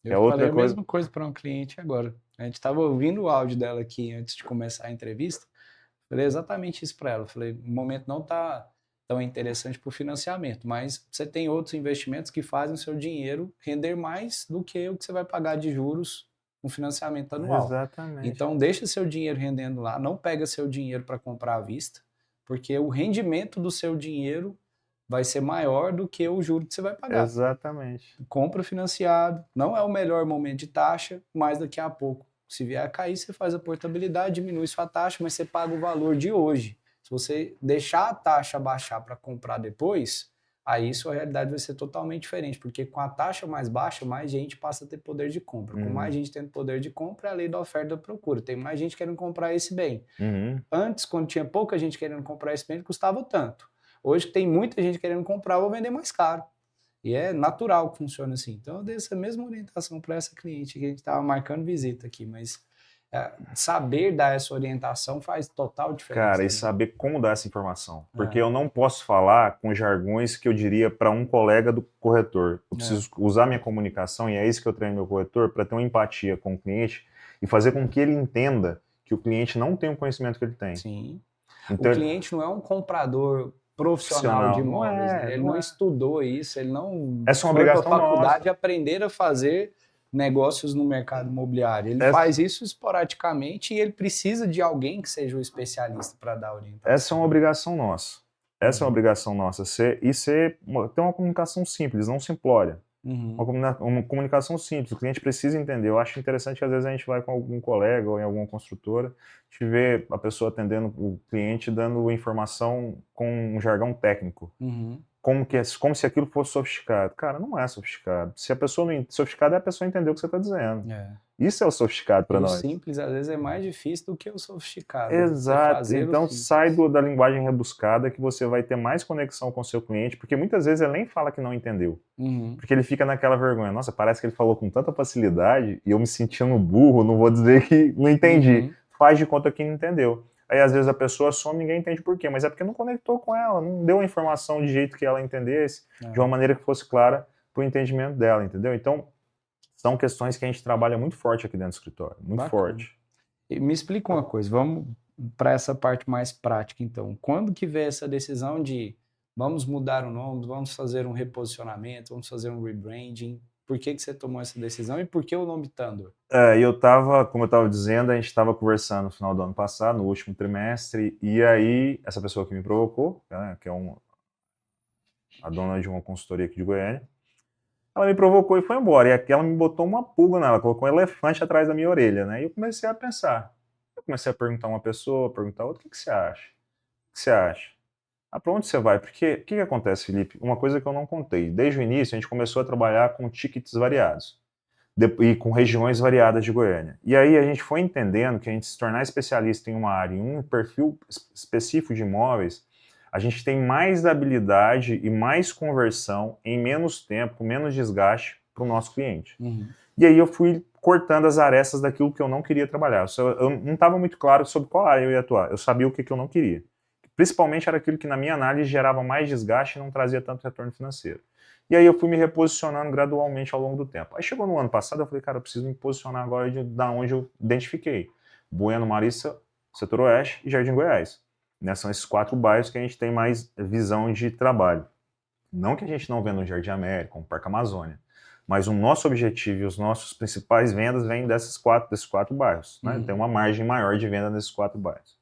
Eu falei a mesma coisa para um cliente agora. A gente estava ouvindo o áudio dela aqui antes de começar a entrevista. Falei exatamente isso para ela. Falei, o momento não está tão interessante para o financiamento, mas você tem outros investimentos que fazem o seu dinheiro render mais do que o que você vai pagar de juros no financiamento anual. Exatamente. Então, deixa seu dinheiro rendendo lá, não pega seu dinheiro para comprar à vista, porque o rendimento do seu dinheiro vai ser maior do que o juro que você vai pagar. Exatamente. Compra financiado, não é o melhor momento de taxa, mas daqui a pouco, se vier a cair, você faz a portabilidade, diminui sua taxa, mas você paga o valor de hoje. Se você deixar a taxa baixar para comprar depois, aí sua realidade vai ser totalmente diferente, porque com a taxa mais baixa, mais gente passa a ter poder de compra. Com mais gente tendo poder de compra, é a lei da oferta e da procura. Tem mais gente querendo comprar esse bem. Antes, quando tinha pouca gente querendo comprar esse bem, ele custava tanto. Hoje tem muita gente querendo comprar, eu vou vender mais caro. E é natural que funcione assim. Então, eu dei essa mesma orientação para essa cliente que a gente estava marcando visita aqui, mas saber dar essa orientação faz total diferença. Cara, e saber como dar essa informação. Porque eu não posso falar com jargões que eu diria para um colega do corretor. Eu preciso usar minha comunicação, e é isso que eu treino meu corretor, para ter uma empatia com o cliente e fazer com que ele entenda que o cliente não tem o conhecimento que ele tem. Sim. Então, o cliente não é um comprador profissional de imóveis, né? Ele não estudou isso, ele não essa é uma foi para a obrigação faculdade nossa. aprender a fazer negócios no mercado imobiliário. Ele faz isso esporadicamente e ele precisa de alguém que seja o especialista para dar orientação. Essa é uma obrigação nossa. Essa é uma obrigação nossa. Ter uma comunicação simples, não simplória. Uma comunicação simples, o cliente precisa entender. Eu acho interessante que às vezes a gente vai com algum colega ou em alguma construtora, a gente vê a pessoa atendendo o cliente dando informação com um jargão técnico. Como se aquilo fosse sofisticado. Cara, não é sofisticado. Se a pessoa não sofisticada é a pessoa entender o que você está dizendo. Isso é o sofisticado para nós. O simples às vezes é mais difícil do que o sofisticado. Exato. Então sai da linguagem rebuscada que você vai ter mais conexão com o seu cliente, porque muitas vezes ele nem fala que não entendeu. Porque ele fica naquela vergonha. Nossa, parece que ele falou com tanta facilidade e eu me sentindo burro, não vou dizer que não entendi. Faz de conta que não entendeu. Aí às vezes a pessoa some e ninguém entende por quê, mas é porque não conectou com ela, não deu a informação de jeito que ela entendesse, de uma maneira que fosse clara para o entendimento dela, entendeu? Então, são questões que a gente trabalha muito forte aqui dentro do escritório, muito forte. E me explica uma coisa, vamos para essa parte mais prática então. Quando que veio essa decisão de vamos mudar o nome, vamos fazer um reposicionamento, vamos fazer um rebranding? Por que você tomou essa decisão e por que o nome Tandor? Como eu estava dizendo, a gente estava conversando no final do ano passado, no último trimestre, e aí essa pessoa que me provocou, né, que é a dona de uma consultoria aqui de Goiânia, ela me provocou e foi embora. E aquela me botou uma pulga nela, colocou um elefante atrás da minha orelha, né? E eu comecei a pensar. Eu comecei a perguntar uma pessoa, perguntar outra, o que você acha? O que você acha? Para onde você vai? Porque o que acontece, Felipe? Uma coisa que eu não contei. Desde o início, a gente começou a trabalhar com tickets variados e com regiões variadas de Goiânia. E aí a gente foi entendendo que a gente se tornar especialista em uma área, em um perfil específico de imóveis, a gente tem mais habilidade e mais conversão em menos tempo, menos desgaste para o nosso cliente. E aí eu fui cortando as arestas daquilo que eu não queria trabalhar. Eu não estava muito claro sobre qual área eu ia atuar. Eu sabia o que eu não queria. Principalmente era aquilo que na minha análise gerava mais desgaste e não trazia tanto retorno financeiro. E aí eu fui me reposicionando gradualmente ao longo do tempo. Aí chegou no ano passado, eu falei, cara, eu preciso me posicionar agora da onde eu identifiquei. Bueno, Marista, Setor Oeste e Jardim Goiás. São esses 4 bairros que a gente tem mais visão de trabalho. Não que a gente não venda no Jardim América, um Parque Amazônia, mas o nosso objetivo e os nossos principais vendas vêm desses quatro bairros. Né? Tem uma margem maior de venda nesses 4 bairros.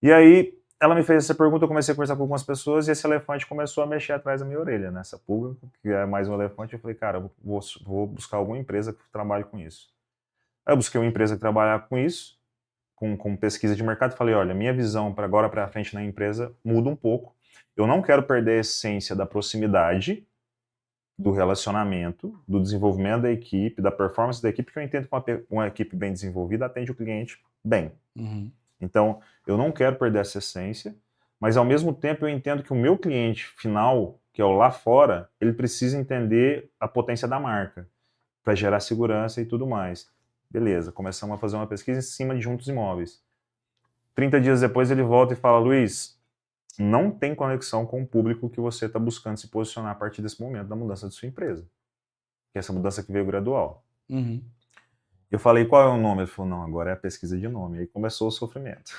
E aí ela me fez essa pergunta, eu comecei a conversar com algumas pessoas e esse elefante começou a mexer atrás da minha orelha, né? Essa pulga, que é mais um elefante, eu falei, cara, eu vou buscar alguma empresa que trabalhe com isso. Aí eu busquei uma empresa que trabalha com isso, com pesquisa de mercado, e falei, olha, minha visão para agora para frente na empresa muda um pouco. Eu não quero perder a essência da proximidade, do relacionamento, do desenvolvimento da equipe, da performance da equipe, porque eu entendo que uma equipe bem desenvolvida atende o cliente bem. Uhum. Então, eu não quero perder essa essência, mas ao mesmo tempo eu entendo que o meu cliente final, que é o lá fora, ele precisa entender a potência da marca, para gerar segurança e tudo mais. Beleza, começamos a fazer uma pesquisa em cima de Juntos Imóveis. 30 dias depois ele volta e fala, Luiz, não tem conexão com o público que você está buscando se posicionar a partir desse momento da mudança de sua empresa. Que é essa mudança que veio gradual. Uhum. Eu falei, qual é o nome? Ele falou, não, agora é a pesquisa de nome. Aí começou o sofrimento.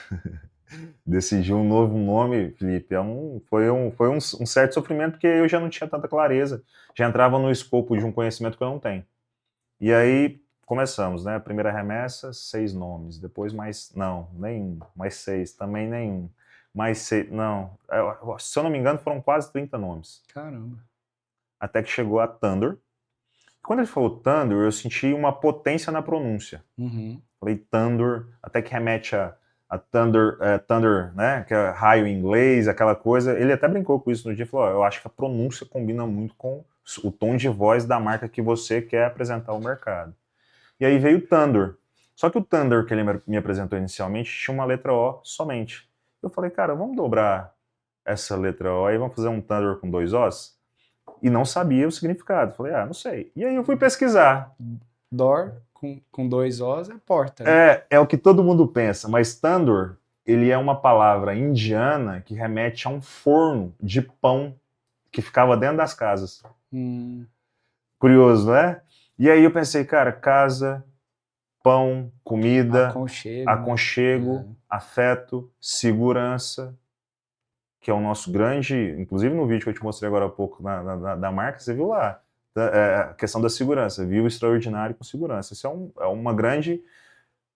Decidir um novo nome, Felipe, foi um certo sofrimento, porque eu já não tinha tanta clareza. Já entrava no escopo de um conhecimento que eu não tenho. E aí começamos, né? A primeira remessa, 6 nomes. Depois mais, não, nenhum. Mais 6, também nenhum. Mais 6, não. Se eu não me engano, foram quase 30 nomes. Caramba. Até que chegou a Thunder. Quando ele falou Thunder, eu senti uma potência na pronúncia. Uhum. Falei Thunder, até que remete a Thunder, Thunder, né? Que é raio em inglês, aquela coisa. Ele até brincou com isso no dia e falou: eu acho que a pronúncia combina muito com o tom de voz da marca que você quer apresentar ao mercado. E aí veio o Thunder. Só que o Thunder que ele me apresentou inicialmente tinha uma letra O somente. Eu falei, cara, vamos dobrar essa letra O e vamos fazer um Thunder com 2 Os? E não sabia o significado. Falei, não sei. E aí eu fui pesquisar. Door com 2 Os é porta, né? É o que todo mundo pensa, mas Tandoor, ele é uma palavra indiana que remete a um forno de pão que ficava dentro das casas. Curioso, não é? E aí eu pensei, cara, casa, pão, comida, aconchego, né? afeto, segurança, que é o nosso grande, inclusive no vídeo que eu te mostrei agora há pouco da marca, você viu lá, a questão da segurança, viu o extraordinário com segurança. Isso é uma grande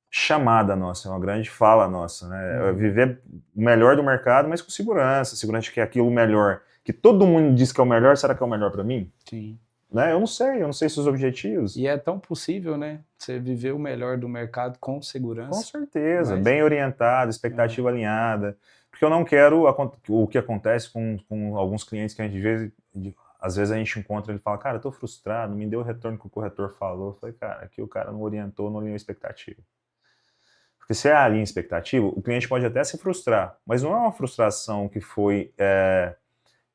chamada nossa, é uma grande fala nossa, né? É viver o melhor do mercado, mas com segurança, segurança de que é aquilo melhor, que todo mundo diz que é o melhor, será que é o melhor para mim? Sim. Né? Eu não sei se os objetivos... E é tão possível, né? Você viver o melhor do mercado com segurança. Com certeza, bem orientado, expectativa alinhada, porque eu não quero o que acontece com alguns clientes que a gente vê, às vezes a gente encontra, ele fala, cara, eu tô frustrado, me deu o retorno que o corretor falou. Eu falei, cara, aqui o cara não orientou, não alinhou expectativa. Porque se é alinha expectativa, o cliente pode até se frustrar, mas não é uma frustração que foi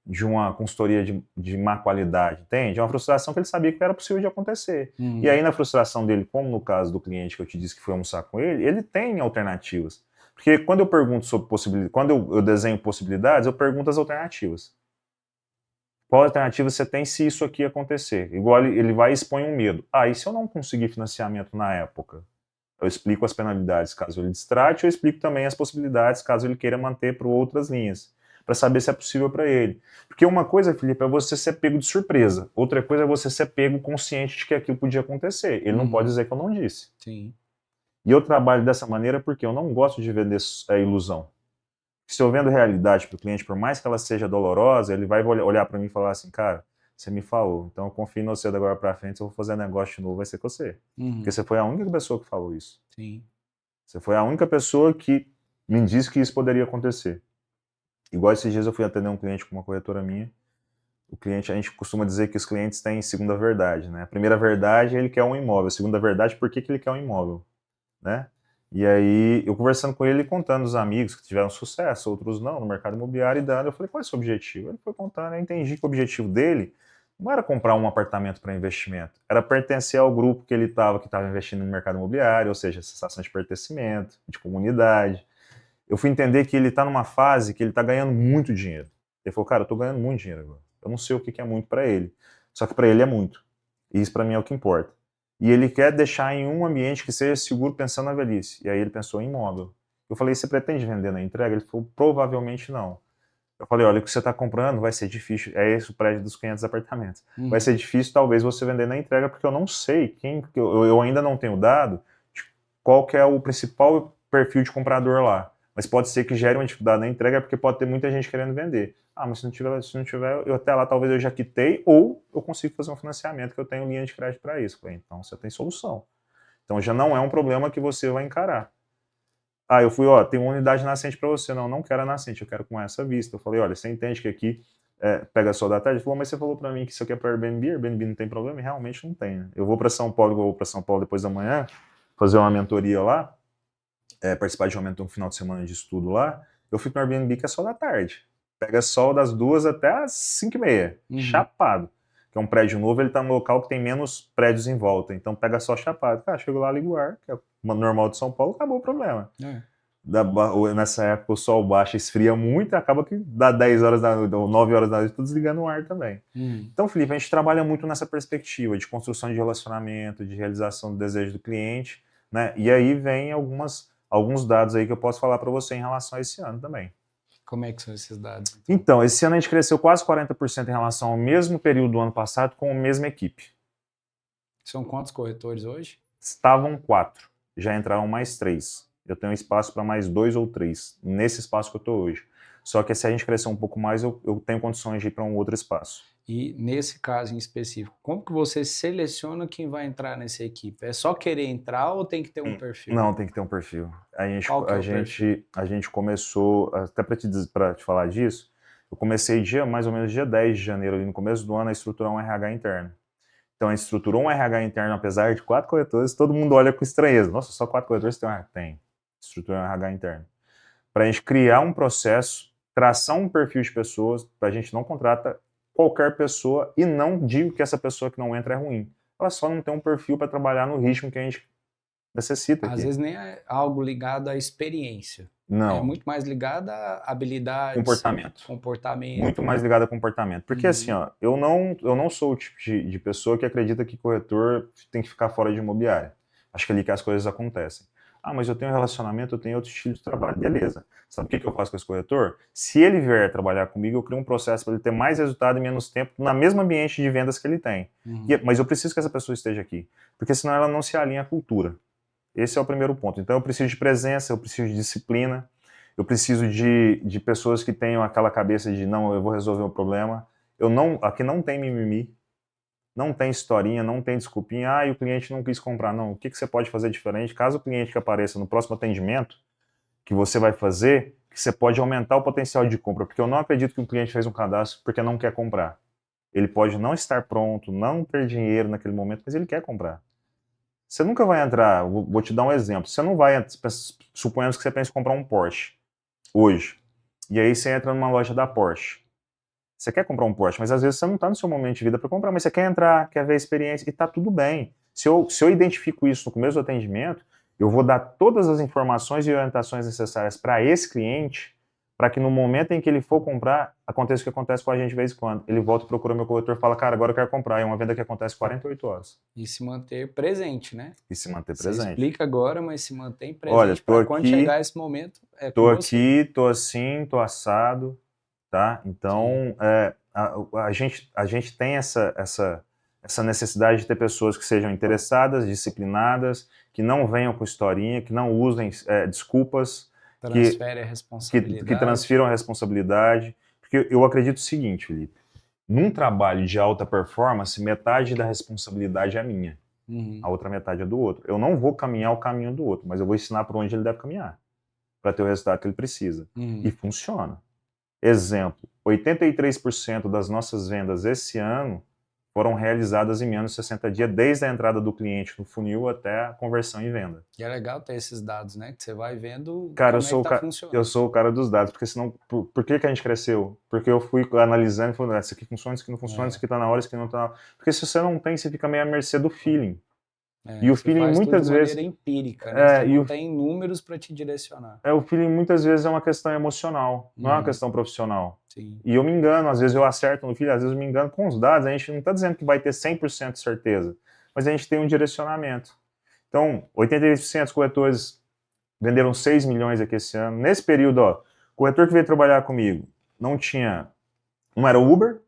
de uma consultoria de má qualidade, entende? É uma frustração que ele sabia que era possível de acontecer. E aí na frustração dele, como no caso do cliente que eu te disse que foi almoçar com ele tem alternativas. Porque quando eu pergunto sobre possibilidades, quando eu desenho possibilidades, eu pergunto as alternativas. Qual alternativa você tem se isso aqui acontecer? Igual ele vai e expõe um medo. E se eu não conseguir financiamento na época? Eu explico as penalidades caso ele distrate, eu explico também as possibilidades caso ele queira manter por outras linhas, para saber se é possível para ele. Porque uma coisa, Felipe, é você ser pego de surpresa, outra coisa é você ser pego consciente de que aquilo podia acontecer. Ele não pode dizer que eu não disse. Sim. E eu trabalho dessa maneira porque eu não gosto de vender ilusão. Se eu vendo realidade para o cliente, por mais que ela seja dolorosa, ele vai olhar para mim e falar assim, cara, você me falou, então eu confio em você da agora para frente, se eu vou fazer negócio de novo, vai ser com você. Porque você foi a única pessoa que falou isso. Sim. Você foi a única pessoa que me disse que isso poderia acontecer. Igual esses dias eu fui atender um cliente com uma corretora minha. O cliente, a gente costuma dizer que os clientes têm segunda verdade, né? A primeira verdade, ele quer um imóvel. A segunda verdade, por que ele quer um imóvel, né? E aí, eu conversando com ele, contando os amigos que tiveram sucesso, outros não, no mercado imobiliário, e dando, eu falei, qual é o seu objetivo? Ele foi contando, eu entendi que o objetivo dele não era comprar um apartamento para investimento, era pertencer ao grupo que ele estava, que estava investindo no mercado imobiliário, ou seja, sensação de pertencimento, de comunidade. Eu fui entender que ele está numa fase que ele está ganhando muito dinheiro. Ele falou, cara, eu estou ganhando muito dinheiro agora. Eu não sei o que é muito para ele, só que para ele é muito. E isso para mim é o que importa. E ele quer deixar em um ambiente que seja seguro pensando na velhice. E aí ele pensou em imóvel. Eu falei, você pretende vender na entrega? Ele falou, provavelmente não. Eu falei, olha, o que você está comprando vai ser difícil. É esse o prédio dos 500 apartamentos. Vai ser difícil talvez você vender na entrega, porque eu não sei eu ainda não tenho dado de qual que é o principal perfil de comprador lá. mas pode ser que gere uma dificuldade na entrega, porque pode ter muita gente querendo vender. Ah, mas se não tiver, eu até lá talvez eu já quitei, ou eu consigo fazer um financiamento que eu tenho linha de crédito para isso. Falei, então você tem solução. Então já não é um problema que você vai encarar. Ah, eu fui, tem uma unidade nascente para você. Não quero a nascente, eu quero com essa vista. Eu falei, olha, você entende que aqui pega sol da tarde? Ele falou, mas você falou para mim que isso aqui é para Airbnb não tem problema? E realmente não tem, né? Eu vou para São Paulo depois da manhã, fazer uma mentoria lá, participar de um final de semana de estudo lá. Eu fui para o Airbnb que é sol da tarde. Pega sol das 2 até as 5h30, chapado. Que é um prédio novo, ele tá no local que tem menos prédios em volta, então pega só chapado. Cara, chego lá, ligo o ar, que é normal de São Paulo, acabou o problema. Nessa época o sol baixa, esfria muito, e acaba que dá 10 horas da noite, ou 9 horas da noite, tô desligando o ar também. Então, Felipe, a gente trabalha muito nessa perspectiva de construção de relacionamento, de realização do desejo do cliente, né? E aí vem alguns dados aí que eu posso falar para você em relação a esse ano também. Como é que são esses dados? Então, esse ano a gente cresceu quase 40% em relação ao mesmo período do ano passado com a mesma equipe. São quantos corretores hoje? Estavam 4, já entraram mais 3. Eu tenho espaço para mais 2 ou 3, nesse espaço que eu estou hoje. Só que se a gente crescer um pouco mais, eu tenho condições de ir para um outro espaço. E nesse caso em específico, como que você seleciona quem vai entrar nessa equipe? É só querer entrar ou tem que ter um perfil? Não, tem que ter um perfil. Qual que é o perfil? A gente começou, até para te falar disso, eu comecei mais ou menos dia 10 de janeiro, ali no começo do ano, a estruturar um RH interno. Então, a gente estruturou um RH interno, apesar de 4 corretores, todo mundo olha com estranheza. Nossa, só 4 corretores tem um RH? Tem. Estruturou um RH interno. Para a gente criar um processo, traçar um perfil de pessoas, para a gente não contrata qualquer pessoa e não digo que essa pessoa que não entra é ruim. Ela só não tem um perfil para trabalhar no ritmo que a gente necessita aqui. Às vezes nem é algo ligado à experiência. Não. É muito mais ligado a habilidades, comportamento. Muito mais ligado a comportamento. Porque assim, eu não sou o tipo de pessoa que acredita que corretor tem que ficar fora de imobiliária. Acho que é ali que as coisas acontecem. Ah, mas eu tenho relacionamento, eu tenho outro estilo de trabalho. Beleza. Sabe o que eu faço com esse corretor? Se ele vier trabalhar comigo, eu crio um processo para ele ter mais resultado e menos tempo no mesmo ambiente de vendas que ele tem. Mas eu preciso que essa pessoa esteja aqui. Porque senão ela não se alinha à cultura. Esse é o primeiro ponto. Então eu preciso de presença, eu preciso de disciplina, eu preciso de pessoas que tenham aquela cabeça de não, eu vou resolver o problema. Aqui não tem mimimi, não tem historinha, não tem desculpinha, o cliente não quis comprar. Não, o que você pode fazer diferente? Caso o cliente que apareça no próximo atendimento que você vai fazer, que você pode aumentar o potencial de compra, porque eu não acredito que um cliente fez um cadastro porque não quer comprar. Ele pode não estar pronto, não ter dinheiro naquele momento, mas ele quer comprar. Você nunca vai entrar, vou te dar um exemplo, você não vai, suponhamos que você pense em comprar um Porsche hoje, e aí você entra numa loja da Porsche. Você quer comprar um Porsche, mas às vezes você não está no seu momento de vida para comprar, mas você quer entrar, quer ver a experiência, e está tudo bem. Se eu identifico isso no começo do atendimento, eu vou dar todas as informações e orientações necessárias para esse cliente, para que no momento em que ele for comprar, aconteça o que acontece com a gente de vez em quando. Ele volta, procura meu corretor e fala, cara, agora eu quero comprar. É uma venda que acontece 48 horas. E se manter presente, né? E se manter Você presente. explica agora, mas se mantém presente. Olha, tô aqui, quando chegar esse momento, tô aqui, tô assim, tô assado, tá? Então, a gente tem essa necessidade de ter pessoas que sejam interessadas, disciplinadas, que não venham com historinha, que não usem desculpas, que transfiram a responsabilidade. Porque eu acredito o seguinte, Felipe, num trabalho de alta performance, metade da responsabilidade é minha, a outra metade é do outro. Eu não vou caminhar o caminho do outro, mas eu vou ensinar por onde ele deve caminhar, para ter o resultado que ele precisa. E funciona. Exemplo, 83% das nossas vendas esse ano foram realizadas em menos de 60 dias, desde a entrada do cliente no funil até a conversão em venda. E é legal ter esses dados, né? Que você vai vendo cara, como tá funcionando. Eu sou o cara dos dados, porque senão, por que a gente cresceu? Porque eu fui analisando e falando, isso aqui funciona, isso aqui não funciona, isso aqui tá na hora, isso aqui não tá na hora. Porque se você não tem, você fica meio à mercê do feeling. E o feeling muitas vezes... de maneira empírica, né? Você não tem números para te direcionar. O feeling muitas vezes é uma questão emocional, não é uma questão profissional. Sim. E eu me engano, às vezes eu acerto no feeling, às vezes eu me engano com os dados, a gente não está dizendo que vai ter 100% de certeza, mas a gente tem um direcionamento. Então, 83% dos corretores venderam 6 milhões aqui esse ano. Nesse período, o corretor que veio trabalhar comigo não era Uber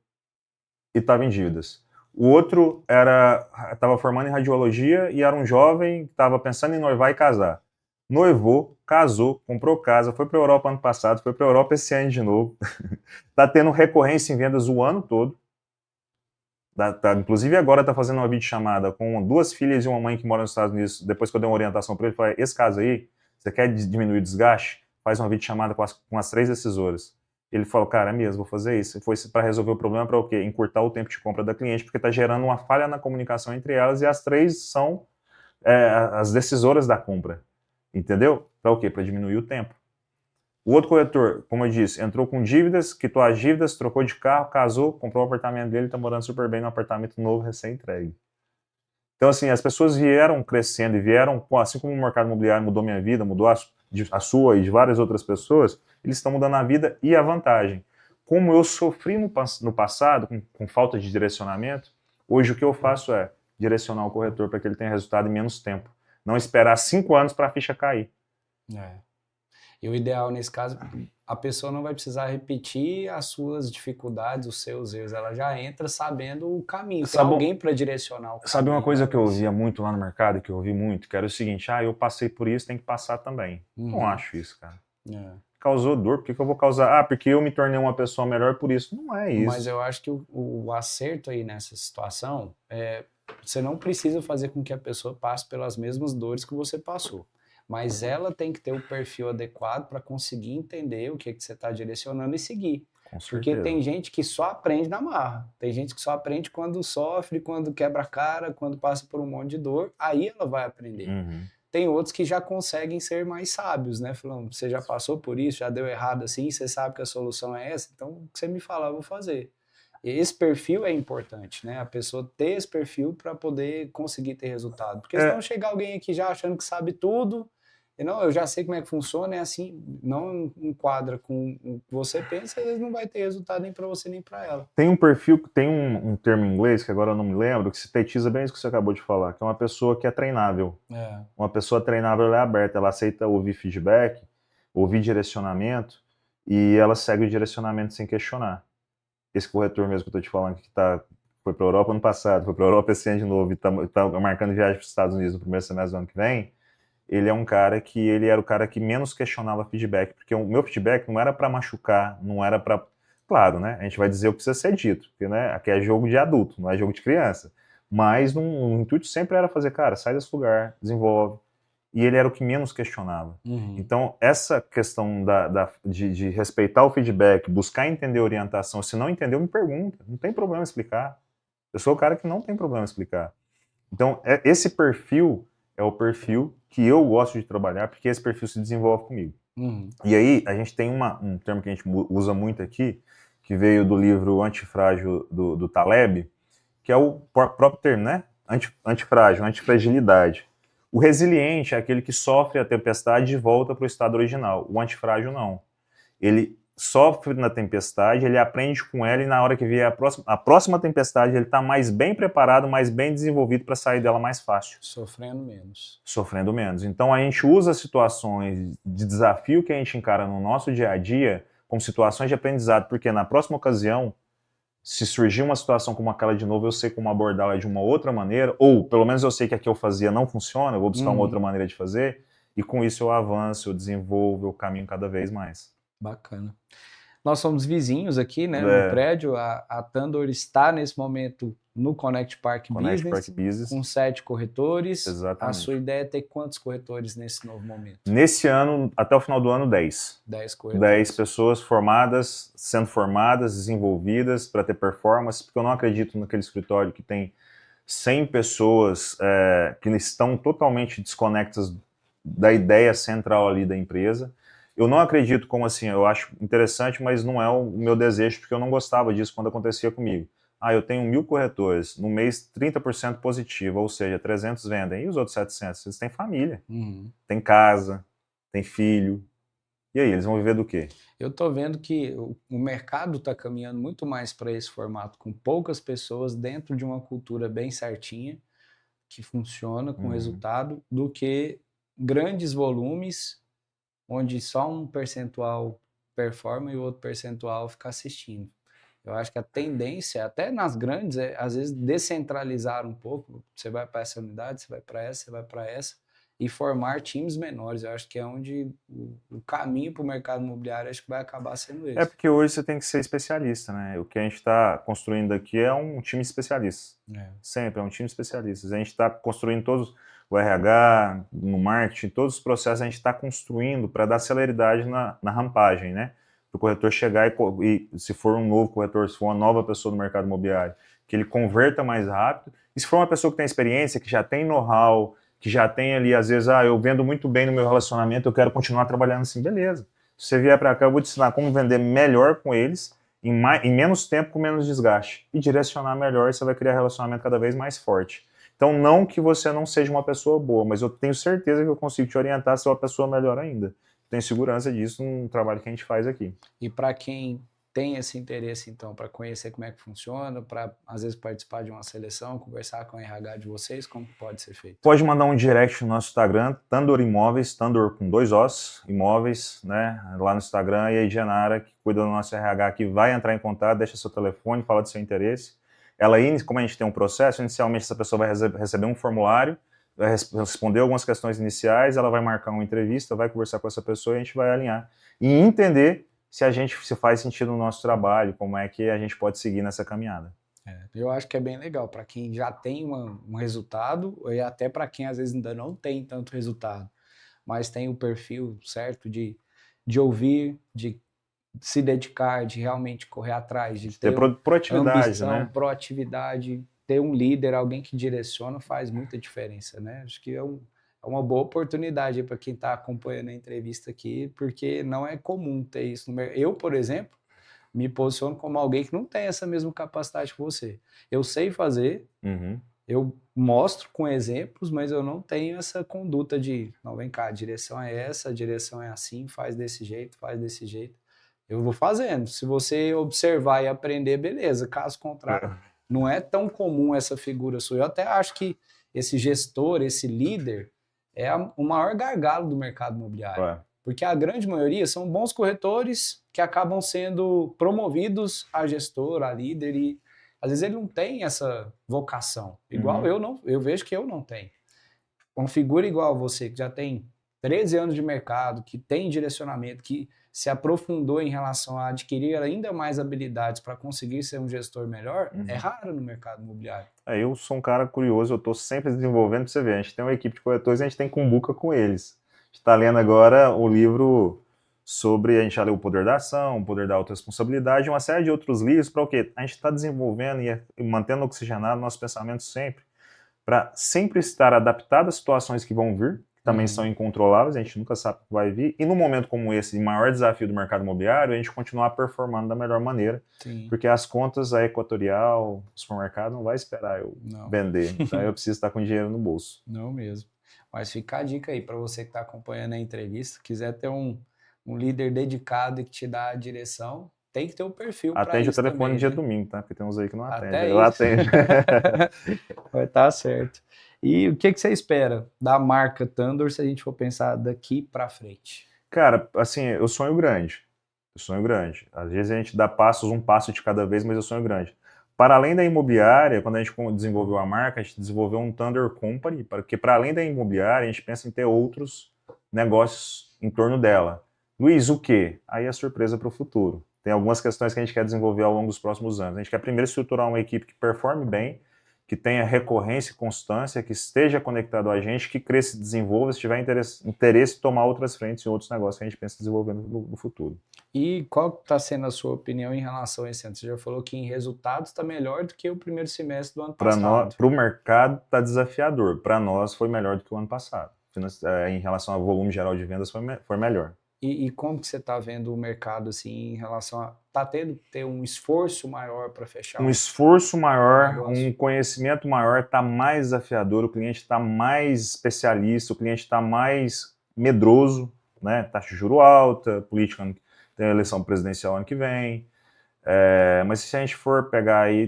e estava em dívidas. O outro estava formando em radiologia e era um jovem que estava pensando em noivar e casar. noivou, casou, comprou casa, foi para a Europa ano passado, foi para a Europa esse ano de novo. Tá tendo recorrência em vendas o ano todo. Inclusive agora tá fazendo uma videochamada com 2 filhas e uma mãe que mora nos Estados Unidos. Depois que eu dei uma orientação para ele, falei, esse caso aí, você quer diminuir o desgaste? Faz uma videochamada com as 3 decisores. Ele falou, cara, é mesmo, vou fazer isso. Foi para resolver o problema para o quê? Encurtar o tempo de compra da cliente, porque está gerando uma falha na comunicação entre elas e as 3 são as decisoras da compra. Entendeu? Para o quê? Para diminuir o tempo. O outro corretor, como eu disse, entrou com dívidas, quitou as dívidas, trocou de carro, casou, comprou o apartamento dele, está morando super bem num apartamento novo, recém-entregue. Então, assim, as pessoas vieram crescendo e vieram, assim como o mercado imobiliário mudou minha vida, mudou a sua e de várias outras pessoas, eles estão mudando a vida e a vantagem. Como eu sofri no passado, com falta de direcionamento, hoje o que eu faço é direcionar o corretor para que ele tenha resultado em menos tempo. Não esperar 5 anos para a ficha cair. E o ideal nesse caso, a pessoa não vai precisar repetir as suas dificuldades, os seus erros. Ela já entra sabendo o caminho. Tem alguém para direcionar o caminho. Sabe uma coisa que eu ouvia muito lá no mercado, que eu ouvi muito, que era o seguinte, eu passei por isso, tem que passar também. Não acho isso, cara. Causou dor, por que eu vou causar? Porque eu me tornei uma pessoa melhor por isso. Não é isso. Mas eu acho que o acerto aí nessa situação é você não precisa fazer com que a pessoa passe pelas mesmas dores que você passou. Mas ela tem que ter o perfil adequado para conseguir entender o que você está direcionando e seguir. Porque tem gente que só aprende na marra. Tem gente que só aprende quando sofre, quando quebra a cara, quando passa por um monte de dor. Aí ela vai aprender. Tem outros que já conseguem ser mais sábios, né? Falando, você já passou por isso, já deu errado assim, você sabe que a solução é essa, então o que você me falar, eu vou fazer. E esse perfil é importante, né? A pessoa ter esse perfil para poder conseguir ter resultado. Porque senão chegar alguém aqui já achando que sabe tudo, e não, eu já sei como é que funciona, é assim, não enquadra com o que você pensa, às vezes não vai ter resultado nem para você nem para ela. Tem um perfil, tem um termo em inglês, que agora eu não me lembro, que sintetiza bem isso que você acabou de falar, que é uma pessoa que é treinável. Uma pessoa treinável, ela é aberta, ela aceita ouvir feedback, ouvir direcionamento, e ela segue o direcionamento sem questionar. Esse corretor mesmo que eu tô te falando, que foi para a Europa ano passado, foi para a Europa esse ano de novo, e tá marcando viagem para os Estados Unidos no primeiro semestre do ano que vem, ele é um cara que ele era o cara que menos questionava feedback, porque o meu feedback não era para machucar, não era para... Claro, né? A gente vai dizer o que precisa ser dito, porque né, aqui é jogo de adulto, não é jogo de criança. Mas o intuito sempre era fazer, cara, sai desse lugar, desenvolve. E ele era o que menos questionava. Então, essa questão de respeitar o feedback, buscar entender a orientação, se não entendeu, me pergunta, não tem problema explicar. Eu sou o cara que não tem problema explicar. Então, esse perfil é o perfil que eu gosto de trabalhar, porque esse perfil se desenvolve comigo. E aí, a gente tem um termo que a gente usa muito aqui, que veio do livro Antifrágil do Taleb, que é o próprio termo, né? Antifrágil, antifragilidade. O resiliente é aquele que sofre a tempestade e volta para o estado original. O antifrágil não. Ele sofre na tempestade, ele aprende com ela e na hora que vier a próxima tempestade ele está mais bem preparado, mais bem desenvolvido para sair dela mais fácil. Sofrendo menos. Sofrendo menos. Então a gente usa situações de desafio que a gente encara no nosso dia a dia como situações de aprendizado, porque na próxima ocasião, se surgir uma situação como aquela de novo, eu sei como abordá-la de uma outra maneira, ou pelo menos eu sei que a que eu fazia não funciona, eu vou buscar uma outra maneira de fazer, e com isso eu avanço, eu desenvolvo, eu caminho cada vez mais. Bacana. Nós somos vizinhos aqui, né, no prédio. A Tandor está nesse momento no Connect Park Business, com 7 corretores. Exatamente. A sua ideia é ter quantos corretores nesse novo momento? Nesse ano, até o final do ano, 10. 10 corretores. 10 pessoas formadas, sendo formadas, desenvolvidas para ter performance, porque eu não acredito naquele escritório que tem 100 pessoas que estão totalmente desconectas da ideia central ali da empresa. Eu não acredito como assim, eu acho interessante, mas não é o meu desejo, porque eu não gostava disso quando acontecia comigo. Eu tenho 1000 corretores, no mês 30% positivo, ou seja, 300 vendem, e os outros 700? Eles têm família, têm casa, têm filho, e aí, eles vão viver do quê? Eu estou vendo que o mercado está caminhando muito mais para esse formato, com poucas pessoas dentro de uma cultura bem certinha, que funciona com resultado, do que grandes volumes, onde só um percentual performa e o outro percentual fica assistindo. Eu acho que a tendência, até nas grandes, é às vezes descentralizar um pouco. Você vai para essa unidade, você vai para essa, você vai para essa, e formar times menores. Eu acho que é onde o caminho para o mercado imobiliário acho que vai acabar sendo esse. É porque hoje você tem que ser especialista, né? O que a gente está construindo aqui é um time especialista. Sempre é um time especialista. A gente está construindo todos, o RH, no marketing, todos os processos a gente está construindo para dar celeridade na rampagem, né? Para o corretor chegar e, se for um novo corretor, se for uma nova pessoa no mercado imobiliário, que ele converta mais rápido. E se for uma pessoa que tem experiência, que já tem know-how, que já tem ali, às vezes, eu vendo muito bem no meu relacionamento, eu quero continuar trabalhando assim, beleza. Se você vier para cá, eu vou te ensinar como vender melhor com eles, em menos tempo, com menos desgaste. E direcionar melhor, você vai criar relacionamento cada vez mais forte. Então, não que você não seja uma pessoa boa, mas eu tenho certeza que eu consigo te orientar a ser uma pessoa melhor ainda. Tenho segurança disso no trabalho que a gente faz aqui. E para quem tem esse interesse, então, para conhecer como é que funciona, para, às vezes, participar de uma seleção, conversar com o RH de vocês, como pode ser feito? Pode mandar um direct no nosso Instagram, Tandor Imóveis, Tandor com 2 Os, Imóveis, né, lá no Instagram, e a Genara, que cuida do nosso RH, que vai entrar em contato, deixa seu telefone, fala do seu interesse. Ela, como a gente tem um processo, inicialmente essa pessoa vai receber um formulário, vai responder algumas questões iniciais, ela vai marcar uma entrevista, vai conversar com essa pessoa e a gente vai alinhar. E entender se faz sentido no nosso trabalho, como é que a gente pode seguir nessa caminhada. Eu acho que é bem legal para quem já tem um resultado, e até para quem às vezes ainda não tem tanto resultado, mas tem o perfil certo de ouvir, de se dedicar, de realmente correr atrás, de ter proatividade, ambição, né? proatividade, ter um líder, alguém que direciona, faz muita diferença, né? Acho que é uma boa oportunidade para quem está acompanhando a entrevista aqui, porque não é comum ter isso no mercado. Eu, por exemplo, me posiciono como alguém que não tem essa mesma capacidade que você. Eu sei fazer, eu mostro com exemplos, mas eu não tenho essa conduta de, não, vem cá, a direção é essa, a direção é assim, faz desse jeito, faz desse jeito. Eu vou fazendo. Se você observar e aprender, beleza. Caso contrário, não é tão comum essa figura sua. Eu até acho que esse gestor, esse líder, é o maior gargalo do mercado imobiliário. Porque a grande maioria são bons corretores que acabam sendo promovidos a gestor, a líder, e às vezes ele não tem essa vocação. Igual eu vejo que eu não tenho. Uma figura igual a você, que já tem 13 anos de mercado, que tem direcionamento, que se aprofundou em relação a adquirir ainda mais habilidades para conseguir ser um gestor melhor, é raro no mercado imobiliário. Eu sou um cara curioso, eu estou sempre desenvolvendo, para você ver, a gente tem uma equipe de corretores e a gente tem cumbuca com eles. A gente está lendo agora o livro sobre, a gente já leu O Poder da Ação, O Poder da Autorresponsabilidade, uma série de outros livros para o quê? A gente está desenvolvendo e mantendo oxigenado nosso pensamento sempre, para sempre estar adaptado às situações que vão vir, que também são incontroláveis, a gente nunca sabe o que vai vir, e num momento como esse, de maior desafio do mercado imobiliário, a gente continuar performando da melhor maneira, porque as contas, a Equatorial, o supermercado, não vai esperar eu vender, então eu preciso estar com dinheiro no bolso. Não mesmo. Mas fica a dica aí, para você que está acompanhando a entrevista, quiser ter um líder dedicado e que te dá a direção, tem que ter um perfil para isso. Atende o telefone também, dia né? domingo, tá? Porque tem uns aí que não atende. Até eu atendo. Vai estar certo. E o que você espera da marca Tandor se a gente for pensar daqui para frente? Cara, assim, eu sonho grande. Eu sonho grande. Às vezes a gente dá um passo de cada vez, mas eu sonho grande. Para além da imobiliária, quando a gente desenvolveu a marca, a gente desenvolveu um Tandor Company, porque para além da imobiliária, a gente pensa em ter outros negócios em torno dela. Luiz, o quê? Aí é surpresa para o futuro. Tem algumas questões que a gente quer desenvolver ao longo dos próximos anos. A gente quer primeiro estruturar uma equipe que performe bem, que tenha recorrência e constância, que esteja conectado a gente, que cresça e desenvolva, se tiver interesse tomar outras frentes e outros negócios que a gente pensa desenvolvendo no futuro. E qual está sendo a sua opinião em relação a esse ano? Você já falou que em resultados está melhor do que o primeiro semestre do ano passado. Para o mercado está desafiador. Para nós foi melhor do que o ano passado. Em relação ao volume geral de vendas foi melhor. E como que você está vendo o mercado assim em relação a... Está tendo que ter um esforço maior para fechar? Um esforço maior, um conhecimento maior, está mais desafiador, o cliente está mais especialista, o cliente está mais medroso, né? Taxa de juro alta, política, tem a eleição presidencial ano que vem. Mas se a gente for pegar aí,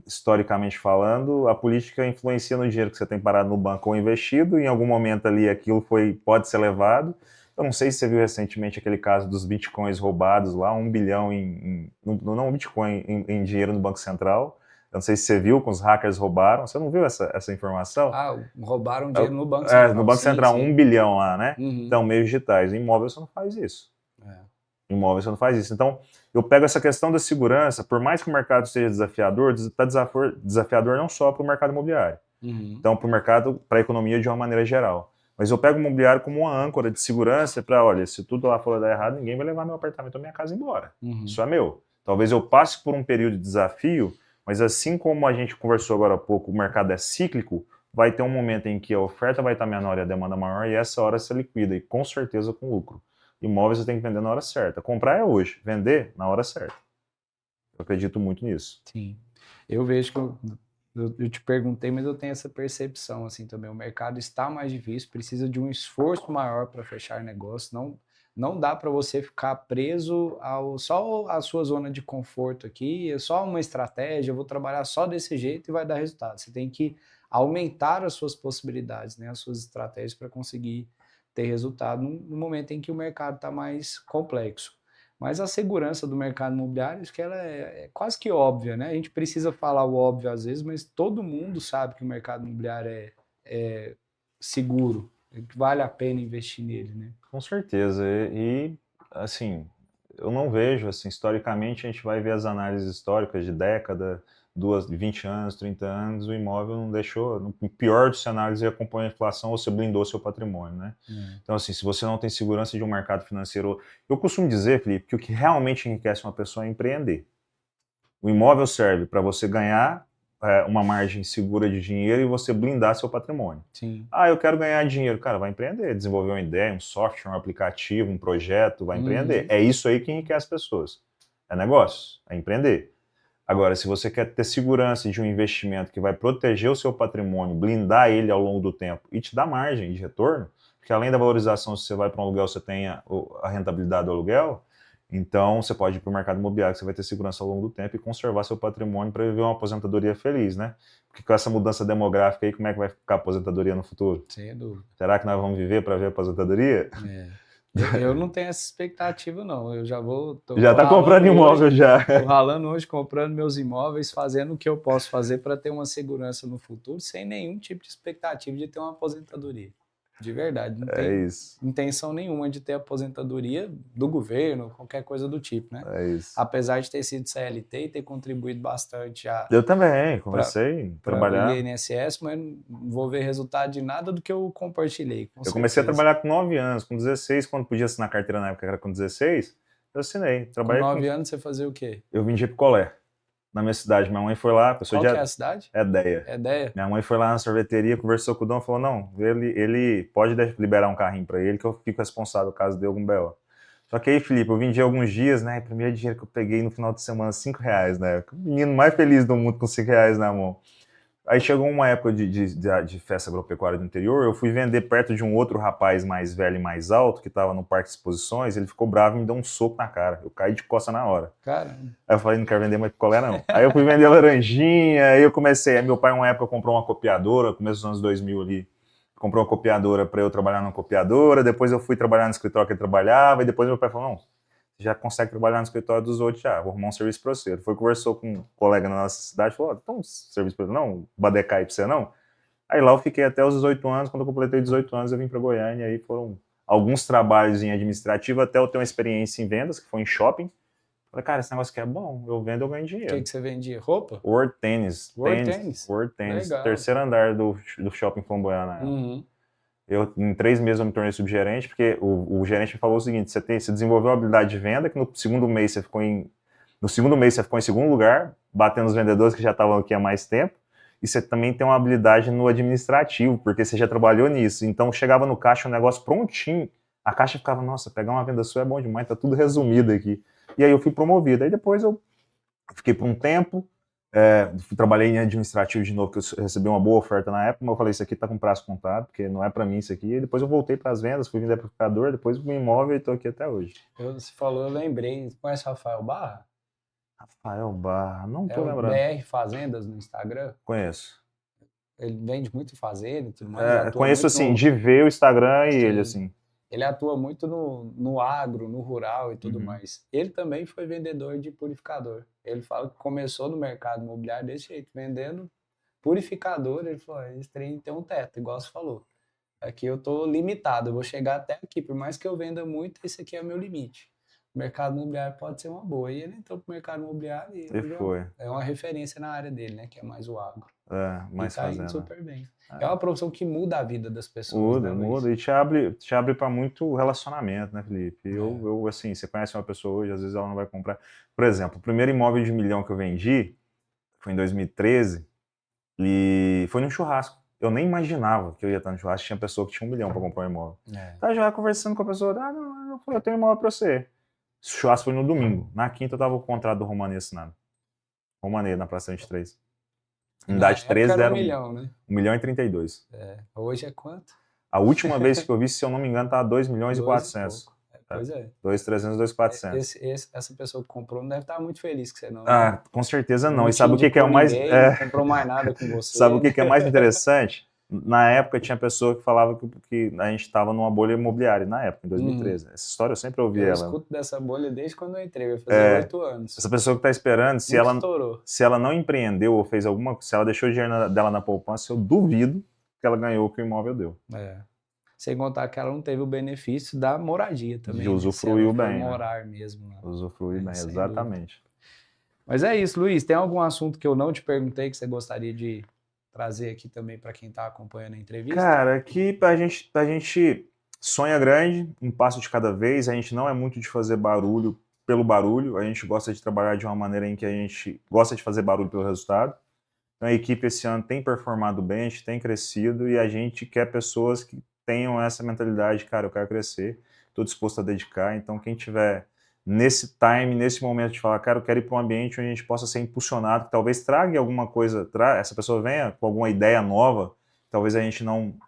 historicamente falando, a política influencia no dinheiro que você tem parado no banco ou investido, em algum momento ali aquilo pode ser levado. Eu não sei se você viu recentemente aquele caso dos bitcoins roubados lá, 1 bilhão não Bitcoin, em dinheiro no Banco Central. Eu não sei se você viu, que os hackers roubaram. Você não viu essa informação? Ah, roubaram dinheiro no Banco Central. No Banco Central, sim. 1 bilhão lá, né? Uhum. Então, meios digitais. Em imóvel você não faz isso. É. Em imóvel você não faz isso. Então, eu pego essa questão da segurança, por mais que o mercado seja desafiador, está desafiador não só para o mercado imobiliário. Uhum. Então, para o mercado, para a economia de uma maneira geral. Mas eu pego o imobiliário como uma âncora de segurança para, olha, se tudo lá for dar errado, ninguém vai levar meu apartamento ou minha casa embora. Uhum. Isso é meu. Talvez eu passe por um período de desafio, mas assim como a gente conversou agora há pouco, o mercado é cíclico, vai ter um momento em que a oferta vai estar menor e a demanda maior, e essa hora se liquida, e com certeza com lucro. Imóveis você tem que vender na hora certa. Comprar é hoje, vender na hora certa. Eu acredito muito nisso. Sim. Eu vejo que eu te perguntei, mas eu tenho essa percepção assim também. O mercado está mais difícil, precisa de um esforço maior para fechar negócio. Não dá para você ficar preso só à sua zona de conforto aqui, é só uma estratégia, eu vou trabalhar só desse jeito e vai dar resultado. Você tem que aumentar as suas possibilidades, né, as suas estratégias para conseguir ter resultado no momento em que o mercado está mais complexo. Mas a segurança do mercado imobiliário, acho que ela é quase que óbvia, né? A gente precisa falar o óbvio às vezes, mas todo mundo sabe que o mercado imobiliário é seguro, que vale a pena investir nele, né? Com certeza. Assim, eu não vejo, assim, historicamente a gente vai ver as análises históricas de década, 20 anos, 30 anos, o imóvel não deixou, no pior dos cenários, ele acompanha a inflação ou você blindou seu patrimônio, né? Então, assim, se você não tem segurança de um mercado financeiro... Eu costumo dizer, Felipe, que o que realmente enriquece uma pessoa é empreender. O imóvel serve para você ganhar uma margem segura de dinheiro e você blindar seu patrimônio. Sim. Ah, eu quero ganhar dinheiro. Cara, vai empreender, desenvolver uma ideia, um software, um aplicativo, um projeto, vai empreender. É isso aí que enriquece as pessoas. É negócio, é empreender. Agora, se você quer ter segurança de um investimento que vai proteger o seu patrimônio, blindar ele ao longo do tempo e te dar margem de retorno, porque além da valorização, se você vai para um aluguel, você tem a rentabilidade do aluguel, então você pode ir para o mercado imobiliário, que você vai ter segurança ao longo do tempo e conservar seu patrimônio para viver uma aposentadoria feliz, né? Porque com essa mudança demográfica aí, como é que vai ficar a aposentadoria no futuro? Sem dúvida. Será que nós vamos viver para ver a aposentadoria? Eu não tenho essa expectativa, não. Eu já vou... Já está comprando imóvel já. Estou ralando hoje, comprando meus imóveis, fazendo o que eu posso fazer para ter uma segurança no futuro, sem nenhum tipo de expectativa de ter uma aposentadoria. De verdade, não tem intenção nenhuma de ter aposentadoria do governo, qualquer coisa do tipo, né? É isso. Apesar de ter sido CLT e ter contribuído bastante eu também, comecei a trabalhar. Para o INSS, mas não vou ver resultado de nada do que eu compartilhei. Eu comecei a trabalhar com 9 anos, com 16, quando podia assinar carteira na época, que era com 16, eu assinei. Trabalhei com 9 anos você fazia o quê? Eu vendia picolé. Na minha cidade, minha mãe foi lá... Qual que é a cidade? Edéia. Edéia. Minha mãe foi lá na sorveteria, conversou com o dono e falou, não, ele pode liberar um carrinho para ele, que eu fico responsável caso dê algum B.O. Só que aí, Felipe, eu vendi alguns dias, né? Primeiro dinheiro que eu peguei no final de semana, R$5, né? O menino mais feliz do mundo com R$5 na mão. Aí chegou uma época de festa agropecuária do interior, eu fui vender perto de um outro rapaz mais velho e mais alto, que estava no parque de exposições, ele ficou bravo e me deu um soco na cara. Eu caí de costa na hora. Caramba. Aí eu falei, não quero vender mais picolé, não. Aí eu fui vender laranjinha, aí eu comecei. Aí meu pai, uma época, comprou uma copiadora, começo dos anos 2000 ali, comprou uma copiadora para eu trabalhar numa copiadora, depois eu fui trabalhar no escritório que ele trabalhava, e depois meu pai falou, não, já consegue trabalhar no escritório dos outros, já, vou arrumar um serviço para você. Ele foi, conversou com um colega na nossa cidade, falou, então, serviço para você não, Badecai para você não? Aí lá eu fiquei até os 18 anos, quando eu completei 18 anos eu vim para Goiânia, e aí foram alguns trabalhos em administrativo, até eu ter uma experiência em vendas, que foi em shopping. Falei, cara, esse negócio aqui é bom, eu vendo, eu ganho dinheiro. O que você vendia? Roupa? World Tênis. World Tênis. Terceiro andar do shopping Flamboyant. Em 3 meses eu me tornei subgerente, porque o gerente me falou o seguinte, você desenvolveu a habilidade de venda, que no segundo mês você ficou em segundo lugar, batendo os vendedores que já estavam aqui há mais tempo, e você também tem uma habilidade no administrativo, porque você já trabalhou nisso. Então chegava no caixa um negócio prontinho, a caixa ficava, nossa, pegar uma venda sua é bom demais, tá tudo resumido aqui. E aí eu fui promovido. Aí depois eu fiquei por um tempo, trabalhei em administrativo de novo, que eu recebi uma boa oferta na época, mas eu falei, isso aqui tá com prazo contado, porque não é para mim isso aqui. E depois eu voltei para as vendas, fui vender amplificador, depois fui imóvel e tô aqui até hoje. Você falou, eu lembrei. Você conhece o Rafael Barra? Rafael Barra, não tô lembrando. BR Fazendas no Instagram? Conheço. Ele vende muito em fazenda e tudo mais. Conheço assim, de ver o Instagram e ele assim. Ele atua muito no agro, no rural e tudo mais. Ele também foi vendedor de purificador. Ele fala que começou no mercado imobiliário desse jeito, vendendo purificador. Ele falou, esse trem tem um teto, igual você falou. Aqui eu tô limitado, eu vou chegar até aqui. Por mais que eu venda muito, esse aqui é o meu limite. O mercado imobiliário pode ser uma boa. E ele entrou pro mercado imobiliário e foi. é uma referência na área dele, né? Que é mais o agro. Mais e tá fazendo. indo super bem. É uma profissão que muda a vida das pessoas, Muda, né, muda. E te abre para muito relacionamento, né, Felipe? Eu, assim, você conhece uma pessoa hoje, às vezes ela não vai comprar. Por exemplo, o primeiro imóvel de 1 milhão que eu vendi foi em 2013 e foi num churrasco. Eu nem imaginava que eu ia estar no churrasco, tinha pessoa que tinha 1 milhão para comprar um imóvel. Tava já conversando com a pessoa, não, eu falei, eu tenho um imóvel para você. Esse churrasco foi no domingo. Na quinta eu tava com o contrato do Romanê assinado. Romanê, na Praça 23. Unidade 13 era era 1 milhão, né? 1 milhão e 32. Hoje é quanto? A última vez que eu vi, se eu não me engano, tava 2 milhões e 400. Pois é. 2.300, 2.400. Essa pessoa que comprou não deve estar muito feliz que você não. Com certeza não. Não E sabe o que é o mais. Não comprou mais nada com você. Sabe o que é mais interessante? Na época tinha pessoa que falava que a gente estava numa bolha imobiliária, na época, em 2013. Essa história eu sempre ouvi ela. Eu escuto dessa bolha desde quando eu entrei, vai fazer 8 anos. Essa pessoa que está esperando, se ela não empreendeu ou fez se ela deixou o dinheiro dela na poupança, eu duvido que ela ganhou o que o imóvel deu. Sem contar que ela não teve o benefício da moradia também. De usufruir bem. Morar mesmo. Usufruir bem, exatamente. Dúvida. Mas é isso, Luiz. Tem algum assunto que eu não te perguntei que você gostaria de trazer aqui também para quem está acompanhando a entrevista? Cara, aqui a gente sonha grande, um passo de cada vez. A gente não é muito de fazer barulho pelo barulho. A gente gosta de trabalhar de uma maneira em que a gente gosta de fazer barulho pelo resultado. Então a equipe esse ano tem performado bem, a gente tem crescido e a gente quer pessoas que tenham essa mentalidade, cara, eu quero crescer, estou disposto a dedicar. Então quem tiver nesse momento de falar, cara, eu quero ir para um ambiente onde a gente possa ser impulsionado, que talvez traga alguma coisa, essa pessoa venha com alguma ideia nova, talvez a gente não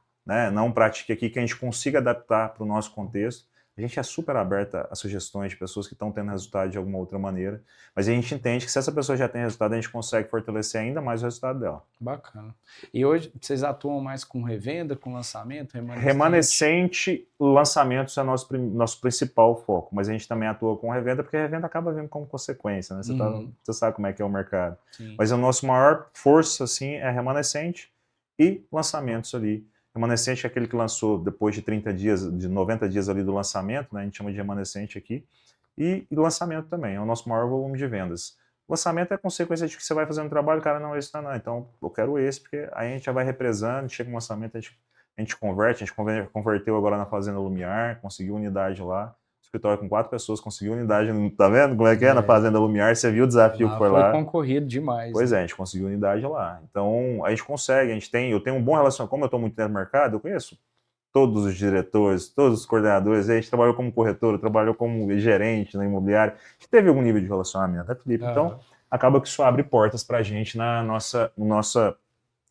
pratique aqui, que a gente consiga adaptar para o nosso contexto. A gente é super aberta a sugestões de pessoas que estão tendo resultado de alguma outra maneira, mas a gente entende que se essa pessoa já tem resultado, a gente consegue fortalecer ainda mais o resultado dela. Bacana. E hoje vocês atuam mais com revenda, com lançamento, remanescente? Lançamentos é nosso principal foco, mas a gente também atua com revenda, porque a revenda acaba vindo como consequência, né? Você sabe como é que é o mercado. Sim. Mas a nossa maior força, assim, é remanescente e lançamentos ali. Remanescente é aquele que lançou depois de 30 dias, de 90 dias ali do lançamento, né? A gente chama de remanescente aqui. E lançamento também, é o nosso maior volume de vendas. Lançamento é consequência de que você vai fazendo um trabalho, cara, não, esse não. Então, eu quero esse, porque aí a gente já vai represando, chega um lançamento, a gente converte, a gente converteu agora na Fazenda Lumiar, conseguiu unidade lá. Escritório com 4 pessoas, conseguiu unidade, tá vendo como é que é na Fazenda Lumiar? Você viu o desafio que foi lá? Foi concorrido demais. Pois é, a gente conseguiu unidade lá. Então, a gente consegue, eu tenho um bom relacionamento, como eu estou muito dentro do mercado, eu conheço todos os diretores, todos os coordenadores, a gente trabalhou como corretor, trabalhou como gerente na imobiliária, a gente teve algum nível de relacionamento, né, Felipe? Então, acaba que isso abre portas para a gente na nossa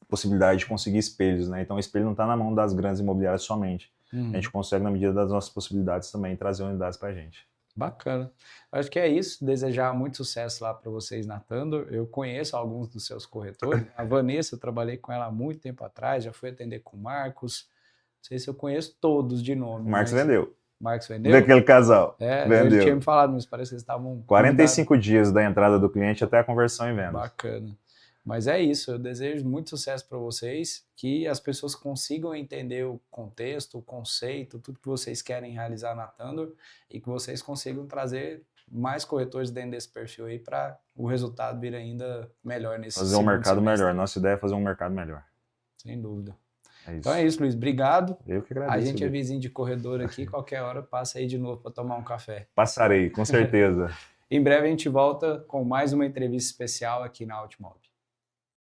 possibilidade de conseguir espelhos, né? Então, o espelho não está na mão das grandes imobiliárias somente. A gente consegue, na medida das nossas possibilidades, também trazer unidades para a gente. Bacana. Acho que é isso. Desejar muito sucesso lá para vocês na Tandor. Eu conheço alguns dos seus corretores. A Vanessa, eu trabalhei com ela há muito tempo atrás, já fui atender com o Marcos. Não sei se eu conheço todos de nome. O Marcos vendeu. Marcos vendeu? Daquele casal. Vendeu. Ele tinha me falado, mas parece que eles estavam... 45 dias da entrada do cliente até a conversão em vendas. Bacana. Mas é isso, eu desejo muito sucesso para vocês, que as pessoas consigam entender o contexto, o conceito, tudo que vocês querem realizar na Tandor e que vocês consigam trazer mais corretores dentro desse perfil aí para o resultado vir ainda melhor nesse fazer um mercado melhor. Nossa ideia é fazer um mercado melhor. Sem dúvida. É isso. Então é isso, Luiz. Obrigado. Eu que agradeço. A gente é vizinho de corredor aqui, qualquer hora passa aí de novo para tomar um café. Passarei, com certeza. Em breve a gente volta com mais uma entrevista especial aqui na Altimob.